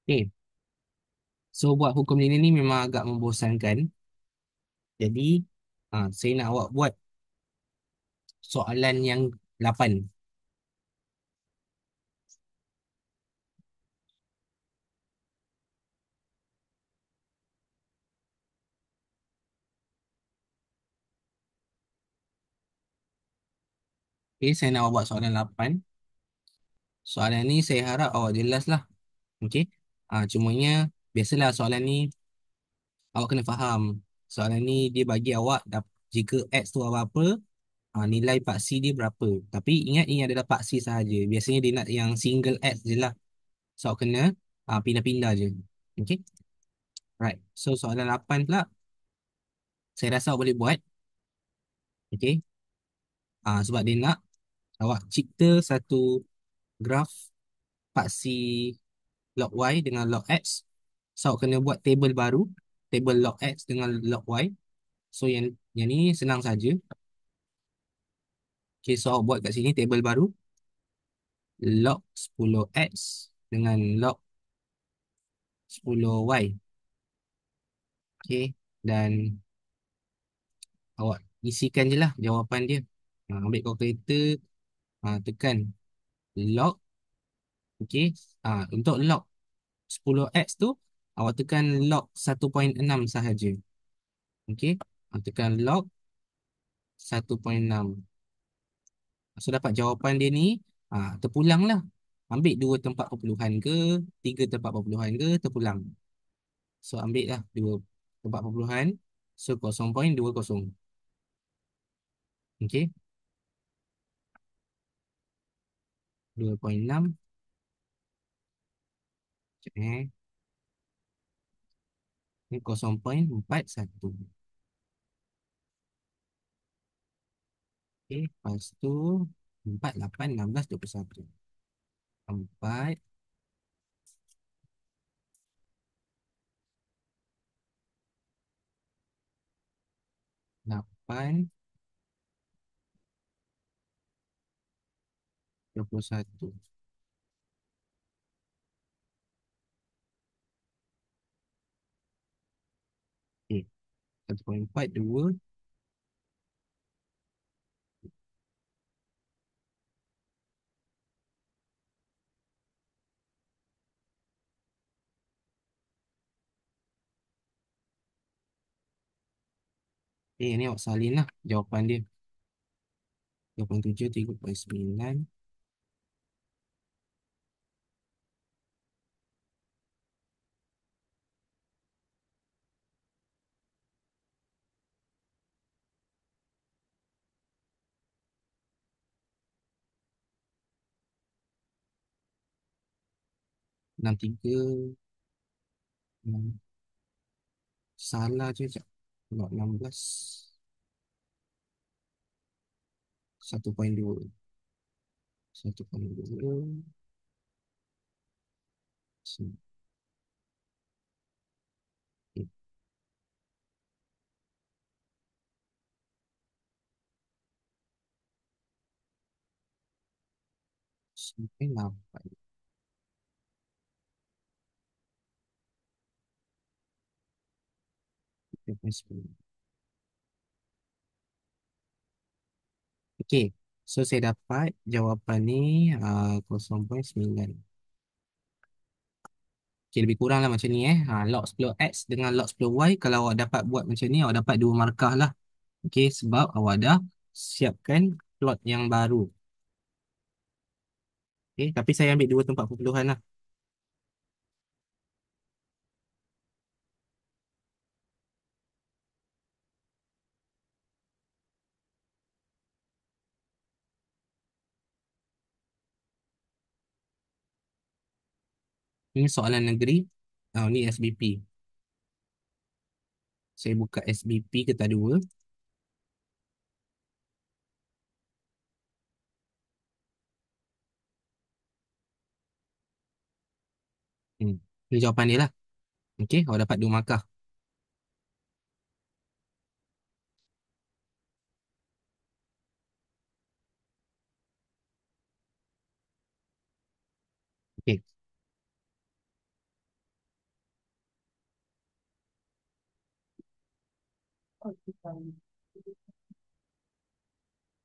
Okey. So buat hukum linear ni memang agak membosankan. Jadi saya nak awak buat soalan yang 8. Okey, saya nak awak buat soalan 8. Soalan ni saya harap awak jelas lah. Okey. Cumanya biasalah soalan ni awak kena faham. Soalan ni dia bagi awak jika X tu apa-apa, nilai paksi dia berapa. Tapi ingat ini adalah paksi sahaja. Biasanya dia nak yang single X je lah. So awak kena pindah-pindah je. Okey. Right. So soalan 8 pula saya rasa awak boleh buat. Okey. Sebab dia nak awak cipta satu graf paksi log Y dengan log X. So awak kena buat table baru, table log X dengan log Y. So yang ni senang saja. Okay, so awak buat kat sini table baru, log 10X dengan log 10Y. Okay, dan awak isikan je lah jawapan dia. Ambil kalkulator, tekan log. Okay, untuk log 10X tu awak tekan log 1.6 sahaja. Okey, tekan log 1.6. So dapat jawapan dia ni, terpulang lah. Ambil 2 tempat perpuluhan ke, 3 tempat perpuluhan ke, terpulang. So ambil lah dua tempat perpuluhan. So 0.20. Okey. 2.6. Sekejap eh. Ni 0.41. Okey. Lepas tu 4, 8, 16, 21. 4, 8, 21. Okey. 1.4, 2. Ni awak salin lah jawapan dia. 2.7, 3.9. Enam tiga, enam. Salah je sekejap. Not 16. 1.2. 1.2. Sampai 8. 3.9. Okey. So saya dapat jawapan ni 0.9. Okey, lebih kurang lah macam ni log 10x dengan log 10y. Kalau awak dapat buat macam ni, awak dapat 2 markah lah. Okey, sebab awak dah siapkan plot yang baru. Okey, tapi saya ambil dua tempat perpuluhan lah. Ini soalan negeri. Ni SBP. Saya buka SBP kita dua. Ini jawapan dia lah. Okey, awak dapat 2 markah. Okey.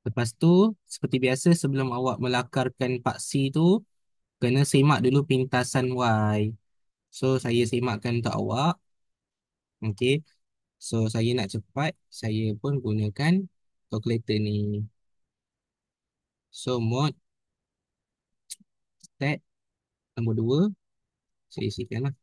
Lepas tu, seperti biasa sebelum awak melakarkan paksi tu, kena semak dulu pintasan Y. So, saya semakkan untuk awak. Okey. So, saya nak cepat, saya pun gunakan kalkulator ni. So, mod stat nombor 2. Saya isikan lah.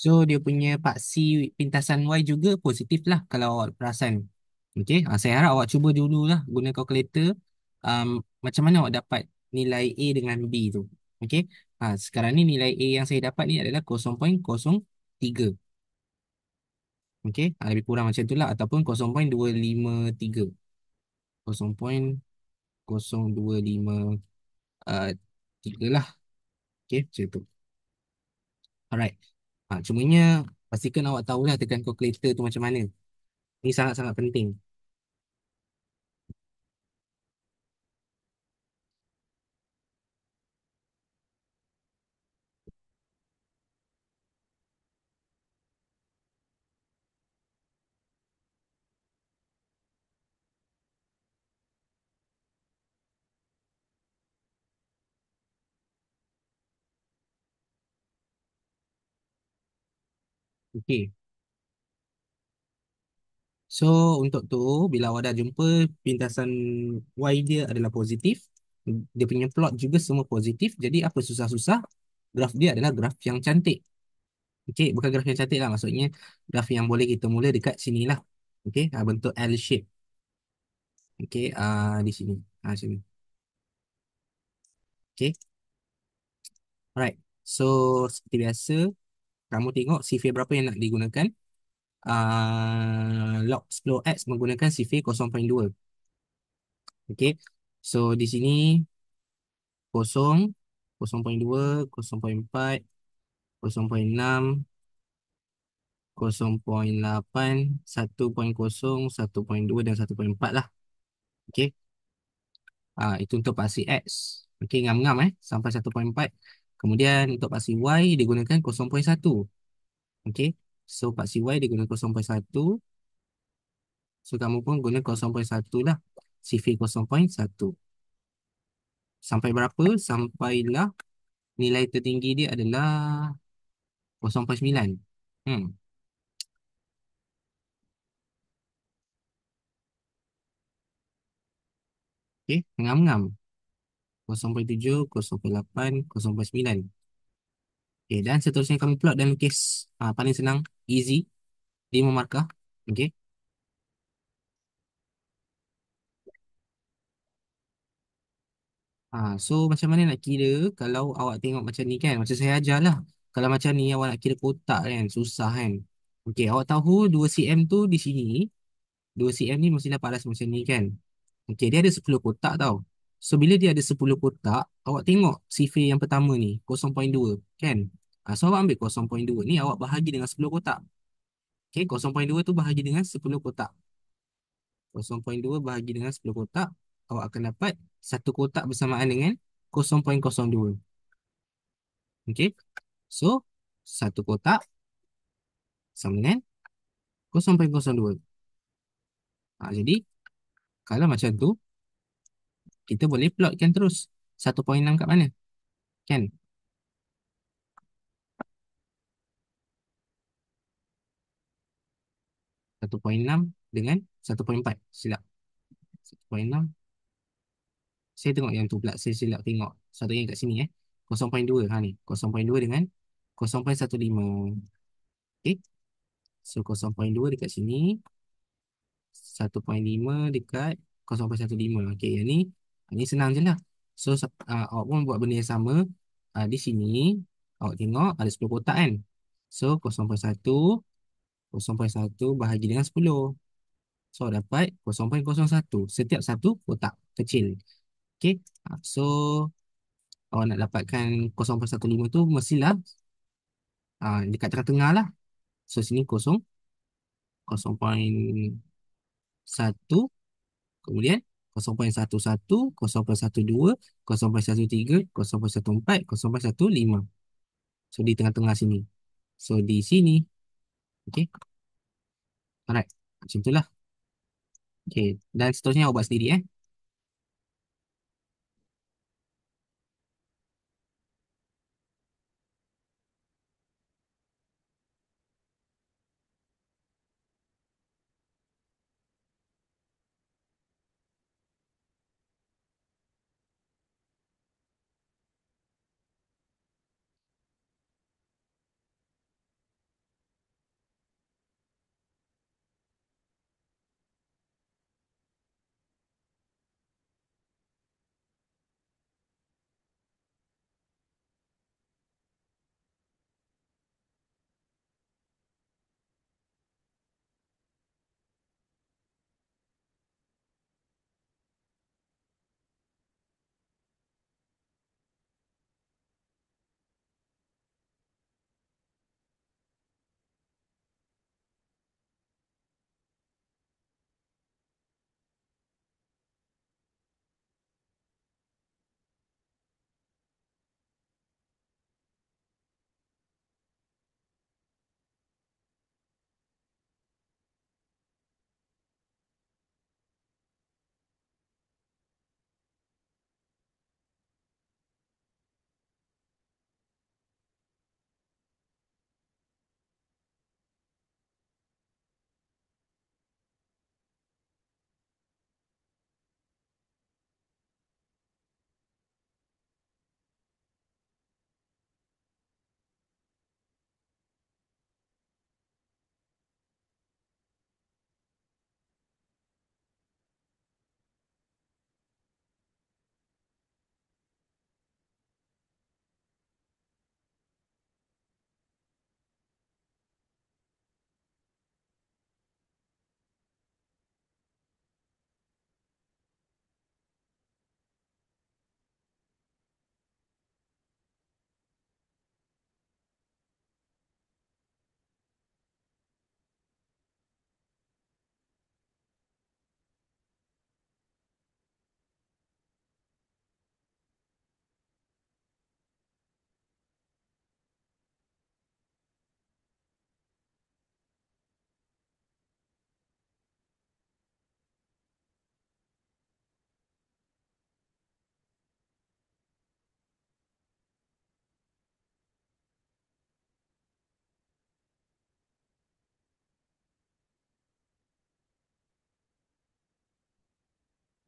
So, dia punya paksi pintasan Y juga positif lah kalau awak perasan. Okey. Saya harap awak cuba dulu lah guna kalkulator. Um, Macam mana awak dapat nilai A dengan B tu. Okey. Sekarang ni nilai A yang saya dapat ni adalah 0.03. Okey. Lebih kurang macam itulah ataupun 0.253. 0.025 uh, 3 lah. Okey, macam tu. Alright. Cumanya pastikan awak tahulah tekan calculator tu macam mana. Ni sangat-sangat penting. Okey. So, untuk tu, bila awak dah jumpa pintasan Y dia adalah positif, dia punya plot juga semua positif, jadi apa susah-susah, graf dia adalah graf yang cantik. Okey, bukan graf yang cantik lah, maksudnya graf yang boleh kita mula dekat sini lah. Okey, bentuk L shape. Okey, di sini. Sini. Okey, alright. So, seperti biasa, kamu tengok CV berapa yang nak digunakan. Log 10x menggunakan CV 0.2. Okey, so di sini kosong, 0.2, 0.4, 0.6, 0.8, 1.0, 1.2 dan 1.4 lah. Okey. Itu untuk paksi X. Okey, ngam-ngam sampai 1.4. Kemudian untuk paksi Y digunakan 0.1. Okey. So paksi Y digunakan 0.1. So kamu pun guna 0.1 lah. CV 0.1. Sampai berapa? Sampailah nilai tertinggi dia adalah 0.9. Hmm. Okey, ngam-ngam. 0.7, 0.8, 0.9. Okay, dan seterusnya kami plot dalam kes paling senang, easy, 5 markah. Okay. So macam mana nak kira kalau awak tengok macam ni kan, macam saya ajar lah. Kalau macam ni awak nak kira kotak kan, susah kan. Okay, awak tahu 2 cm tu di sini, 2 cm ni mestilah paras macam ni kan. Okay, dia ada 10 kotak tau. So bila dia ada 10 kotak, awak tengok sifar yang pertama ni, 0.2 kan. So awak ambil 0.2 ni, awak bahagi dengan 10 kotak. Okay, 0.2 tu bahagi dengan 10 kotak. 0.2 bahagi dengan 10 kotak, awak akan dapat satu kotak bersamaan dengan 0.02. Okey. So, satu kotak sama dengan 0.02. Jadi, kalau macam tu, kita boleh plotkan terus. 1.6 kat mana? Kan? 1.6 dengan 1.4. Silap. 1.6. Saya tengok yang tu pula. Saya silap tengok. Satu yang kat sini 0.2. Ni. 0.2 dengan 0.15. Okey. So, 0.2 dekat sini. 1.5 dekat 0.15. Okey, yang ni senang je lah. So, awak pun buat benda yang sama. Di sini, awak tengok ada 10 kotak kan. So, 0.1, 0.1 bahagi dengan 10. So, awak dapat 0.01. Setiap satu kotak kecil. Okey, so awak nak dapatkan 0.15 tu mestilah dekat tengah-tengah lah. So, sini 0, 0.1, kemudian 0.11, 0.12, 0.13, 0.14, 0.15. So di tengah-tengah sini. So di sini. Okay. Alright. Macam itulah. Okay. Dan seterusnya awak buat sendiri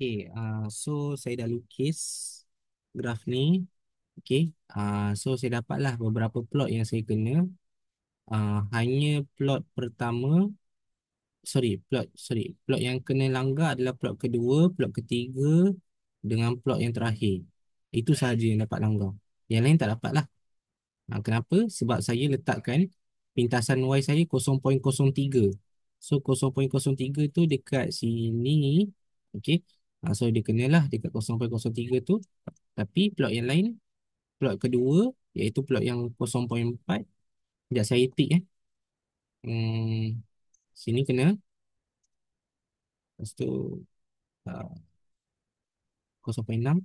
Okay, so saya dah lukis graf ni. Okay, so saya dapatlah beberapa plot yang saya kena. Hanya plot pertama, plot yang kena langgar adalah plot kedua, plot ketiga dengan plot yang terakhir. Itu sahaja yang dapat langgar. Yang lain tak dapat lah. Kenapa? Sebab saya letakkan pintasan Y saya 0.03. So 0.03 tu dekat sini. Okay. So dia kenalah dekat 0.03 tu. Tapi plot yang lain, plot kedua, iaitu plot yang 0.4. Sekejap saya tik sini kena. Lepas tu uh, 0.6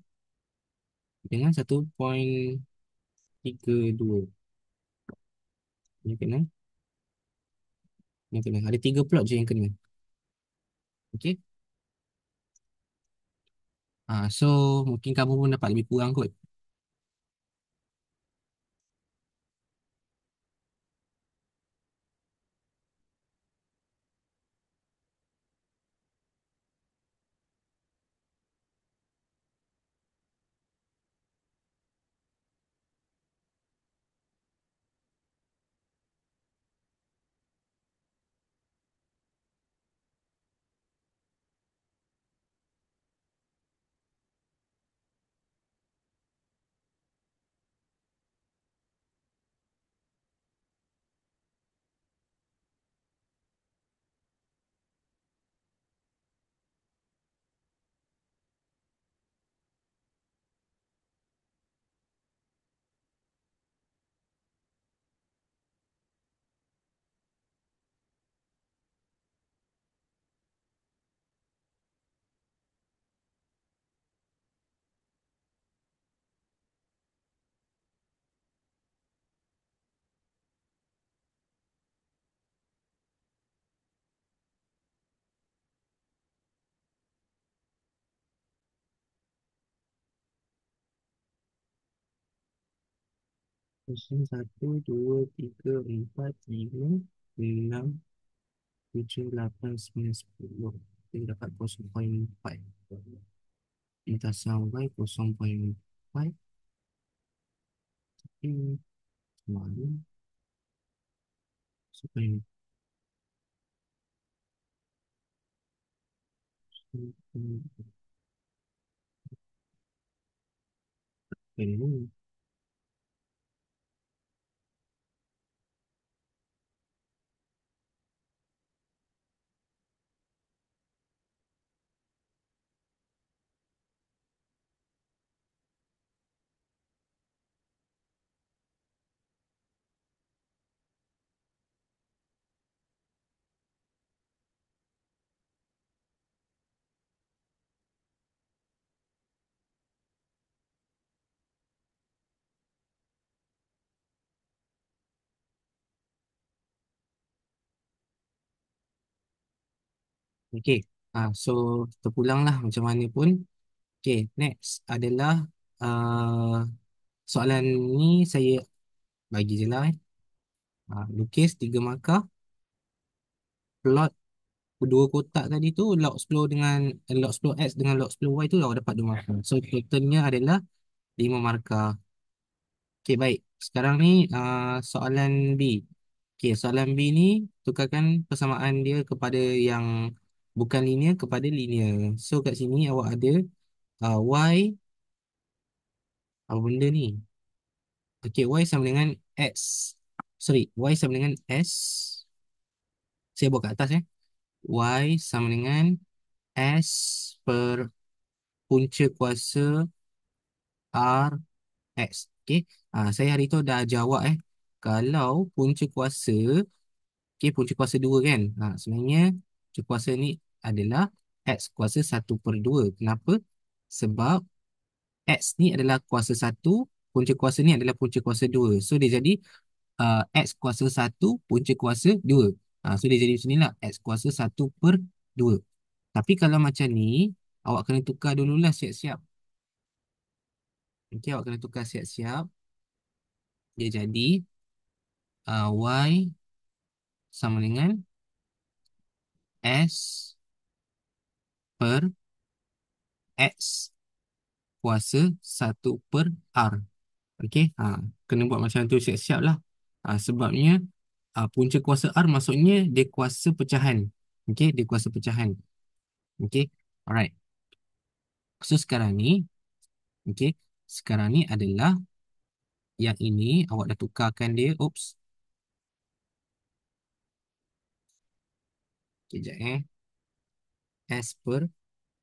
dengan 1.32. Ini kena. Ini kena. Ada tiga plot je yang kena. Okay. So mungkin kamu pun dapat lebih kurang kot. Kosong satu, dua, tiga, empat, lima, enam, tujuh, lapan, sembilan, sepuluh. Kita dapat 0.4. Lintasan Y 0.4. Ini kemarin 0.4. Ini. Okay. So terpulanglah macam mana pun. Okay, next adalah soalan ni saya bagi je lah. Lukis tiga markah, plot dua kotak tadi tu, log 10 X dengan log 10 Y tu awak dapat dua markah. So totalnya adalah lima markah. Okay, baik. Sekarang ni soalan B. Okay, soalan B ni tukarkan persamaan dia kepada yang bukan linear kepada linear. So kat sini awak ada Y, apa benda ni? Okay, Y sama dengan X. Sorry, Y sama dengan S. Saya buat kat atas Y sama dengan S per punca kuasa R X. Okay. Saya hari tu dah jawab kalau punca kuasa, okay, punca kuasa 2 kan. Sebenarnya punca kuasa ni adalah X kuasa 1/2. Kenapa? Sebab X ni adalah kuasa 1, punca kuasa ni adalah punca kuasa 2. So dia jadi X kuasa 1 punca kuasa 2. So dia jadi macam ni lah. X kuasa 1/2. Tapi kalau macam ni, awak kena tukar dululah siap-siap. Okey, awak kena tukar siap-siap. Dia jadi Y sama dengan S per X kuasa 1/R. Okey, kena buat macam tu siap-siap lah. Sebabnya punca kuasa R maksudnya dia kuasa pecahan. Okey, dia kuasa pecahan. Okey, alright. So sekarang ni, okey, sekarang ni adalah yang ini awak dah tukarkan dia. Oops, kejap S per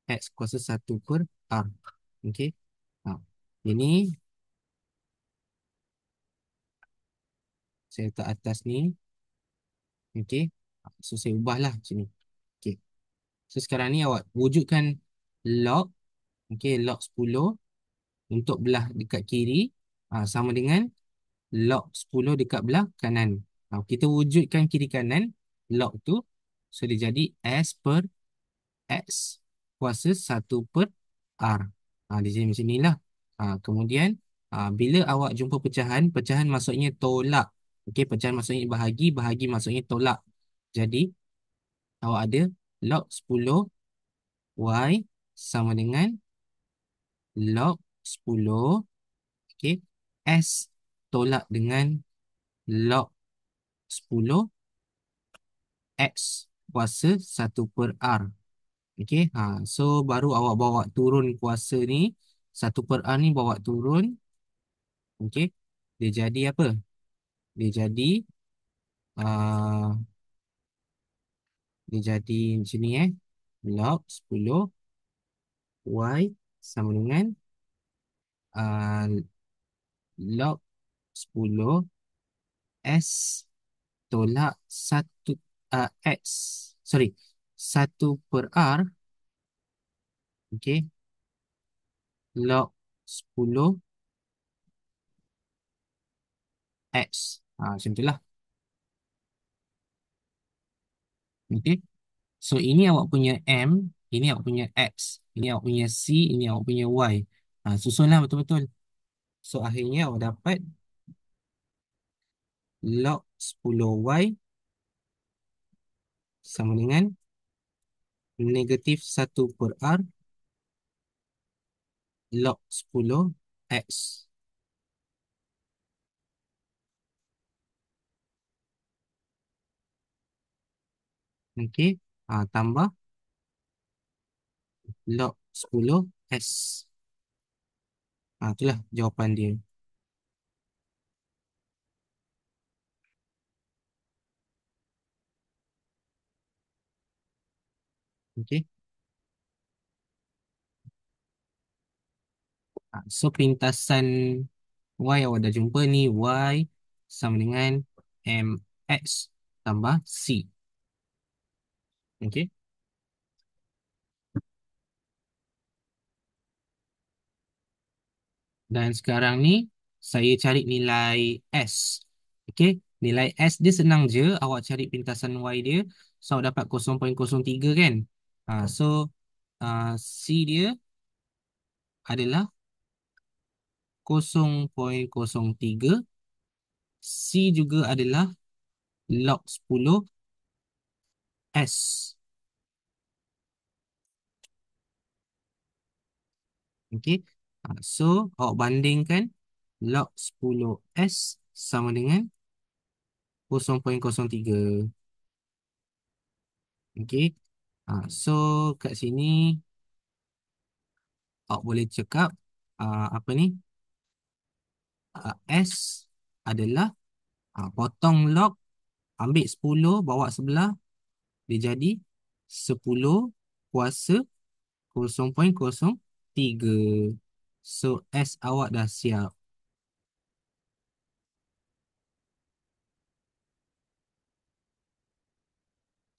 X kuasa 1/R. Okey. Ha. Ini saya letak atas ni. Okey. So saya ubahlah macam ni. Okey. So sekarang ni awak wujudkan log. Okey, log 10 untuk belah dekat kiri. Sama dengan log 10 dekat belah kanan. Kita wujudkan kiri kanan log tu. So dia jadi S per X kuasa 1/R. Dia jadi macam ni lah. Kemudian bila awak jumpa pecahan, pecahan maksudnya tolak. Okey, pecahan maksudnya bahagi, bahagi maksudnya tolak. Jadi awak ada log 10 Y sama dengan log 10, okey, S tolak dengan log 10 X kuasa 1/R. Okey, so baru awak bawa turun kuasa ni, 1/R ni bawa turun. Okey, dia jadi apa? Dia jadi uh, dia jadi macam ni log 10 Y sama dengan uh, log 10 S tolak 1 X. Sorry, 1/R. Okey, log 10 X. Macam itulah. Okey. So ini awak punya M, ini awak punya X, ini awak punya C, ini awak punya Y. Susunlah betul-betul. So akhirnya awak dapat log 10Y sama dengan negatif 1/R log 10X. Okey. Tambah log 10S. Itulah jawapan dia. Okey. So pintasan Y awak dah jumpa ni, Y sama dengan MX tambah C. Okey. Dan sekarang ni saya cari nilai S. Okey, nilai S dia senang je. Awak cari pintasan Y dia. So awak dapat 0.03 kan. So C dia adalah 0.03. C juga adalah log 10 S. Okey. So awak bandingkan log 10 S sama dengan 0.03. Okey. So kat sini awak boleh cakap apa ni? S adalah potong log, ambil 10 bawa sebelah, dia jadi 10 kuasa 0.03. So S awak dah siap.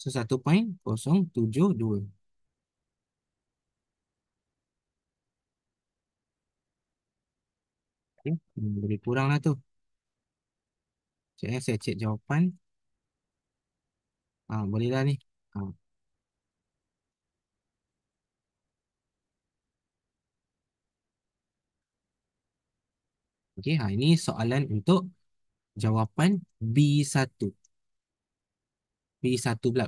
So 1.072. Okay. Lebih kurang lah tu. Saya cek jawapan. Boleh dah ni. Ah, okay, ini soalan untuk jawapan B1. B1 pula.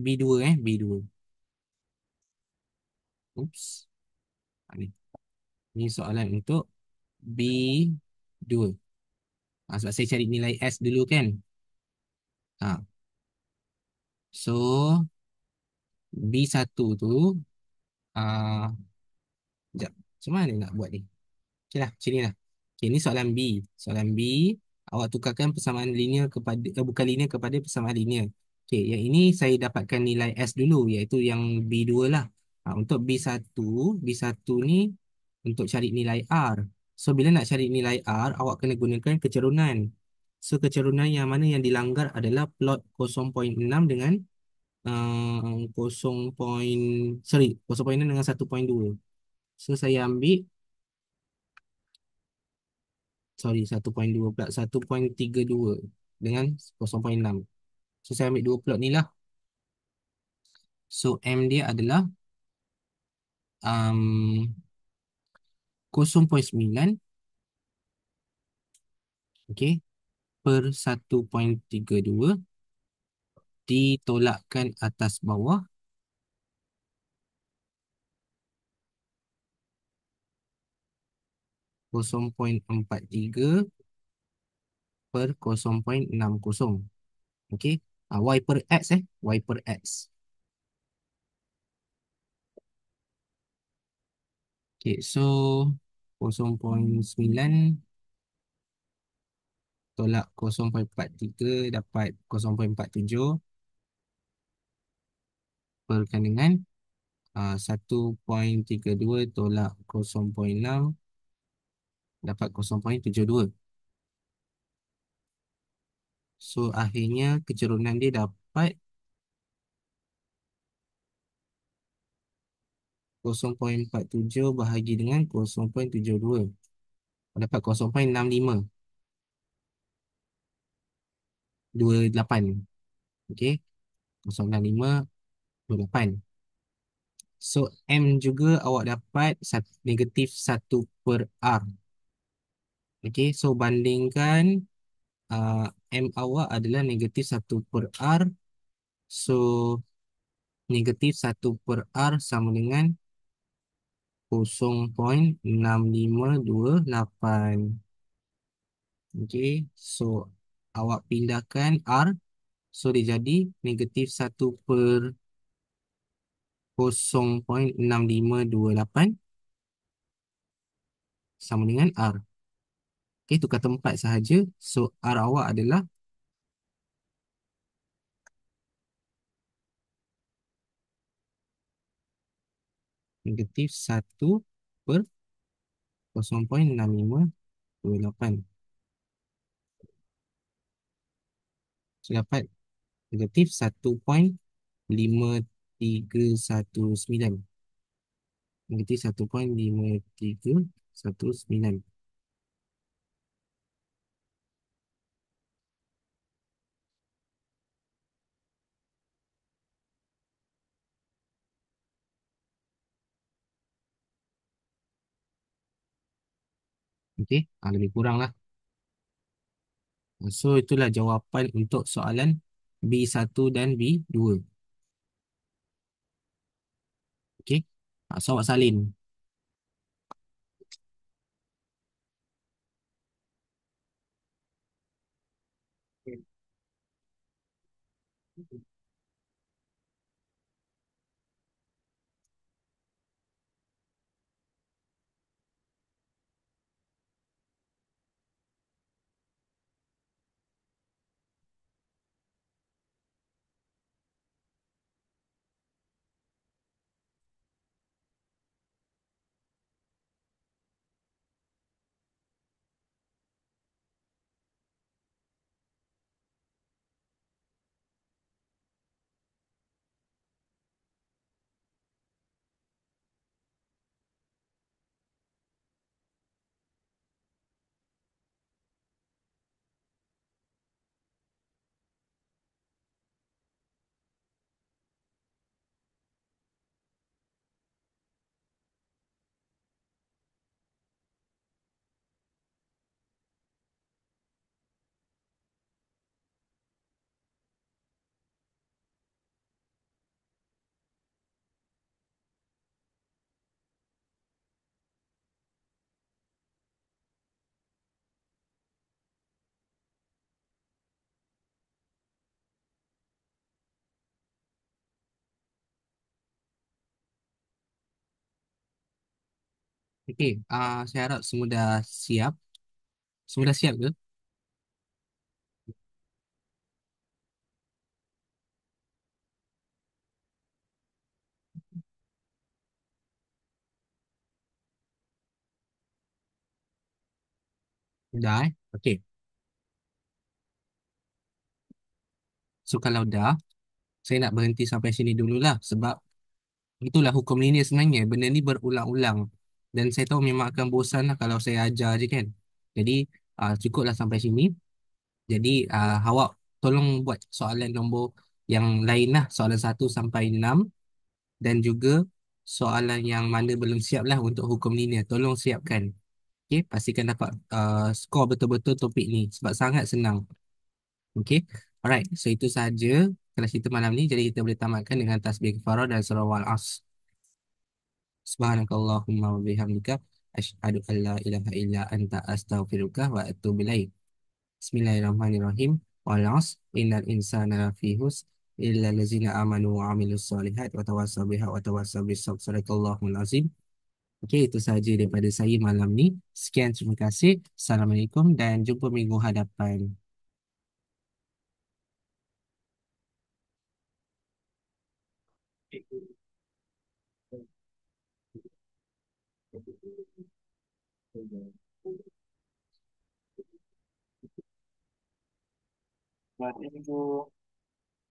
B2 B2. Oops. Ni soalan untuk B2. Sebab saya cari nilai S dulu kan. Ha. So, B1 tu, uh, sekejap. Macam mana nak buat ni? Okey lah, macam ni lah. Okey, ni soalan B. Soalan B, awak tukarkan persamaan linear kepada, bukan linear kepada persamaan linear. Okey, yang ini saya dapatkan nilai S dulu, iaitu yang B2 lah. Untuk B1 ni untuk cari nilai R. So, bila nak cari nilai R, awak kena gunakan kecerunan. So, kecerunan yang mana yang dilanggar adalah plot 0.6 dengan 0.6 dengan 1.2. So, saya ambil, sorry, 1.2 pula, 1.32 dengan 0.6. So, saya ambil dua plot ni lah. So, M dia adalah um, 0.9, okay, per 1.32 ditolakkan atas bawah 0.43 per 0.60. Okay. Y per X Y per X. Okay, so 0.9 tolak 0.43 dapat 0.47 perkan dengan 1.32 tolak 0.6 dapat 0.72. So akhirnya kecerunan dia dapat 0.47 bahagi dengan 0.72. Dapat 0.6528. Okey, 0.6528. So M juga awak dapat negatif 1 per R. Okey, so bandingkan M awak adalah negatif 1 per R. So negatif 1 per R sama dengan 0.6528. Okey, so awak pindahkan R. So dia jadi negatif 1 per 0.6528 sama dengan R. Okey, tukar tempat sahaja. So R awak adalah negatif 1 per 0.6528. So dapat negatif 1.5319. Negatif 1.5319. Okey, lebih kurang lah. So itulah jawapan untuk soalan B1 dan B2. Okey, so awak salin. Okey, saya harap semua dah siap. Semua dah siap ke? Dah, eh? Okey. So, kalau dah, saya nak berhenti sampai sini dululah. Sebab itulah hukum linear sebenarnya. Benda ni berulang-ulang. Dan saya tahu memang akan bosan lah kalau saya ajar je kan. Jadi, cukuplah sampai sini. Jadi, awak tolong buat soalan nombor yang lain lah. Soalan 1 sampai 6. Dan juga soalan yang mana belum siap lah untuk hukum linear. Tolong siapkan. Okay, pastikan dapat skor betul-betul topik ni. Sebab sangat senang. Okay, alright. So, itu sahaja kelas kita malam ni. Jadi, kita boleh tamatkan dengan tasbih kafarah dan surah Wal-As. Subhanakallahumma wa bihamdika asyhadu an la ilaha illa anta astaghfiruka wa atubu ilaik. Bismillahirrahmanirrahim. Wal 'asr innal insana lafi husr illa allazina amanu wa amilus solihat wa tawassaw biha wa tawassaw bis sabr. Sadaqallahul azim. Okey, itu sahaja daripada saya malam ni. Sekian, terima kasih. Assalamualaikum dan jumpa minggu hadapan. Terima kasih.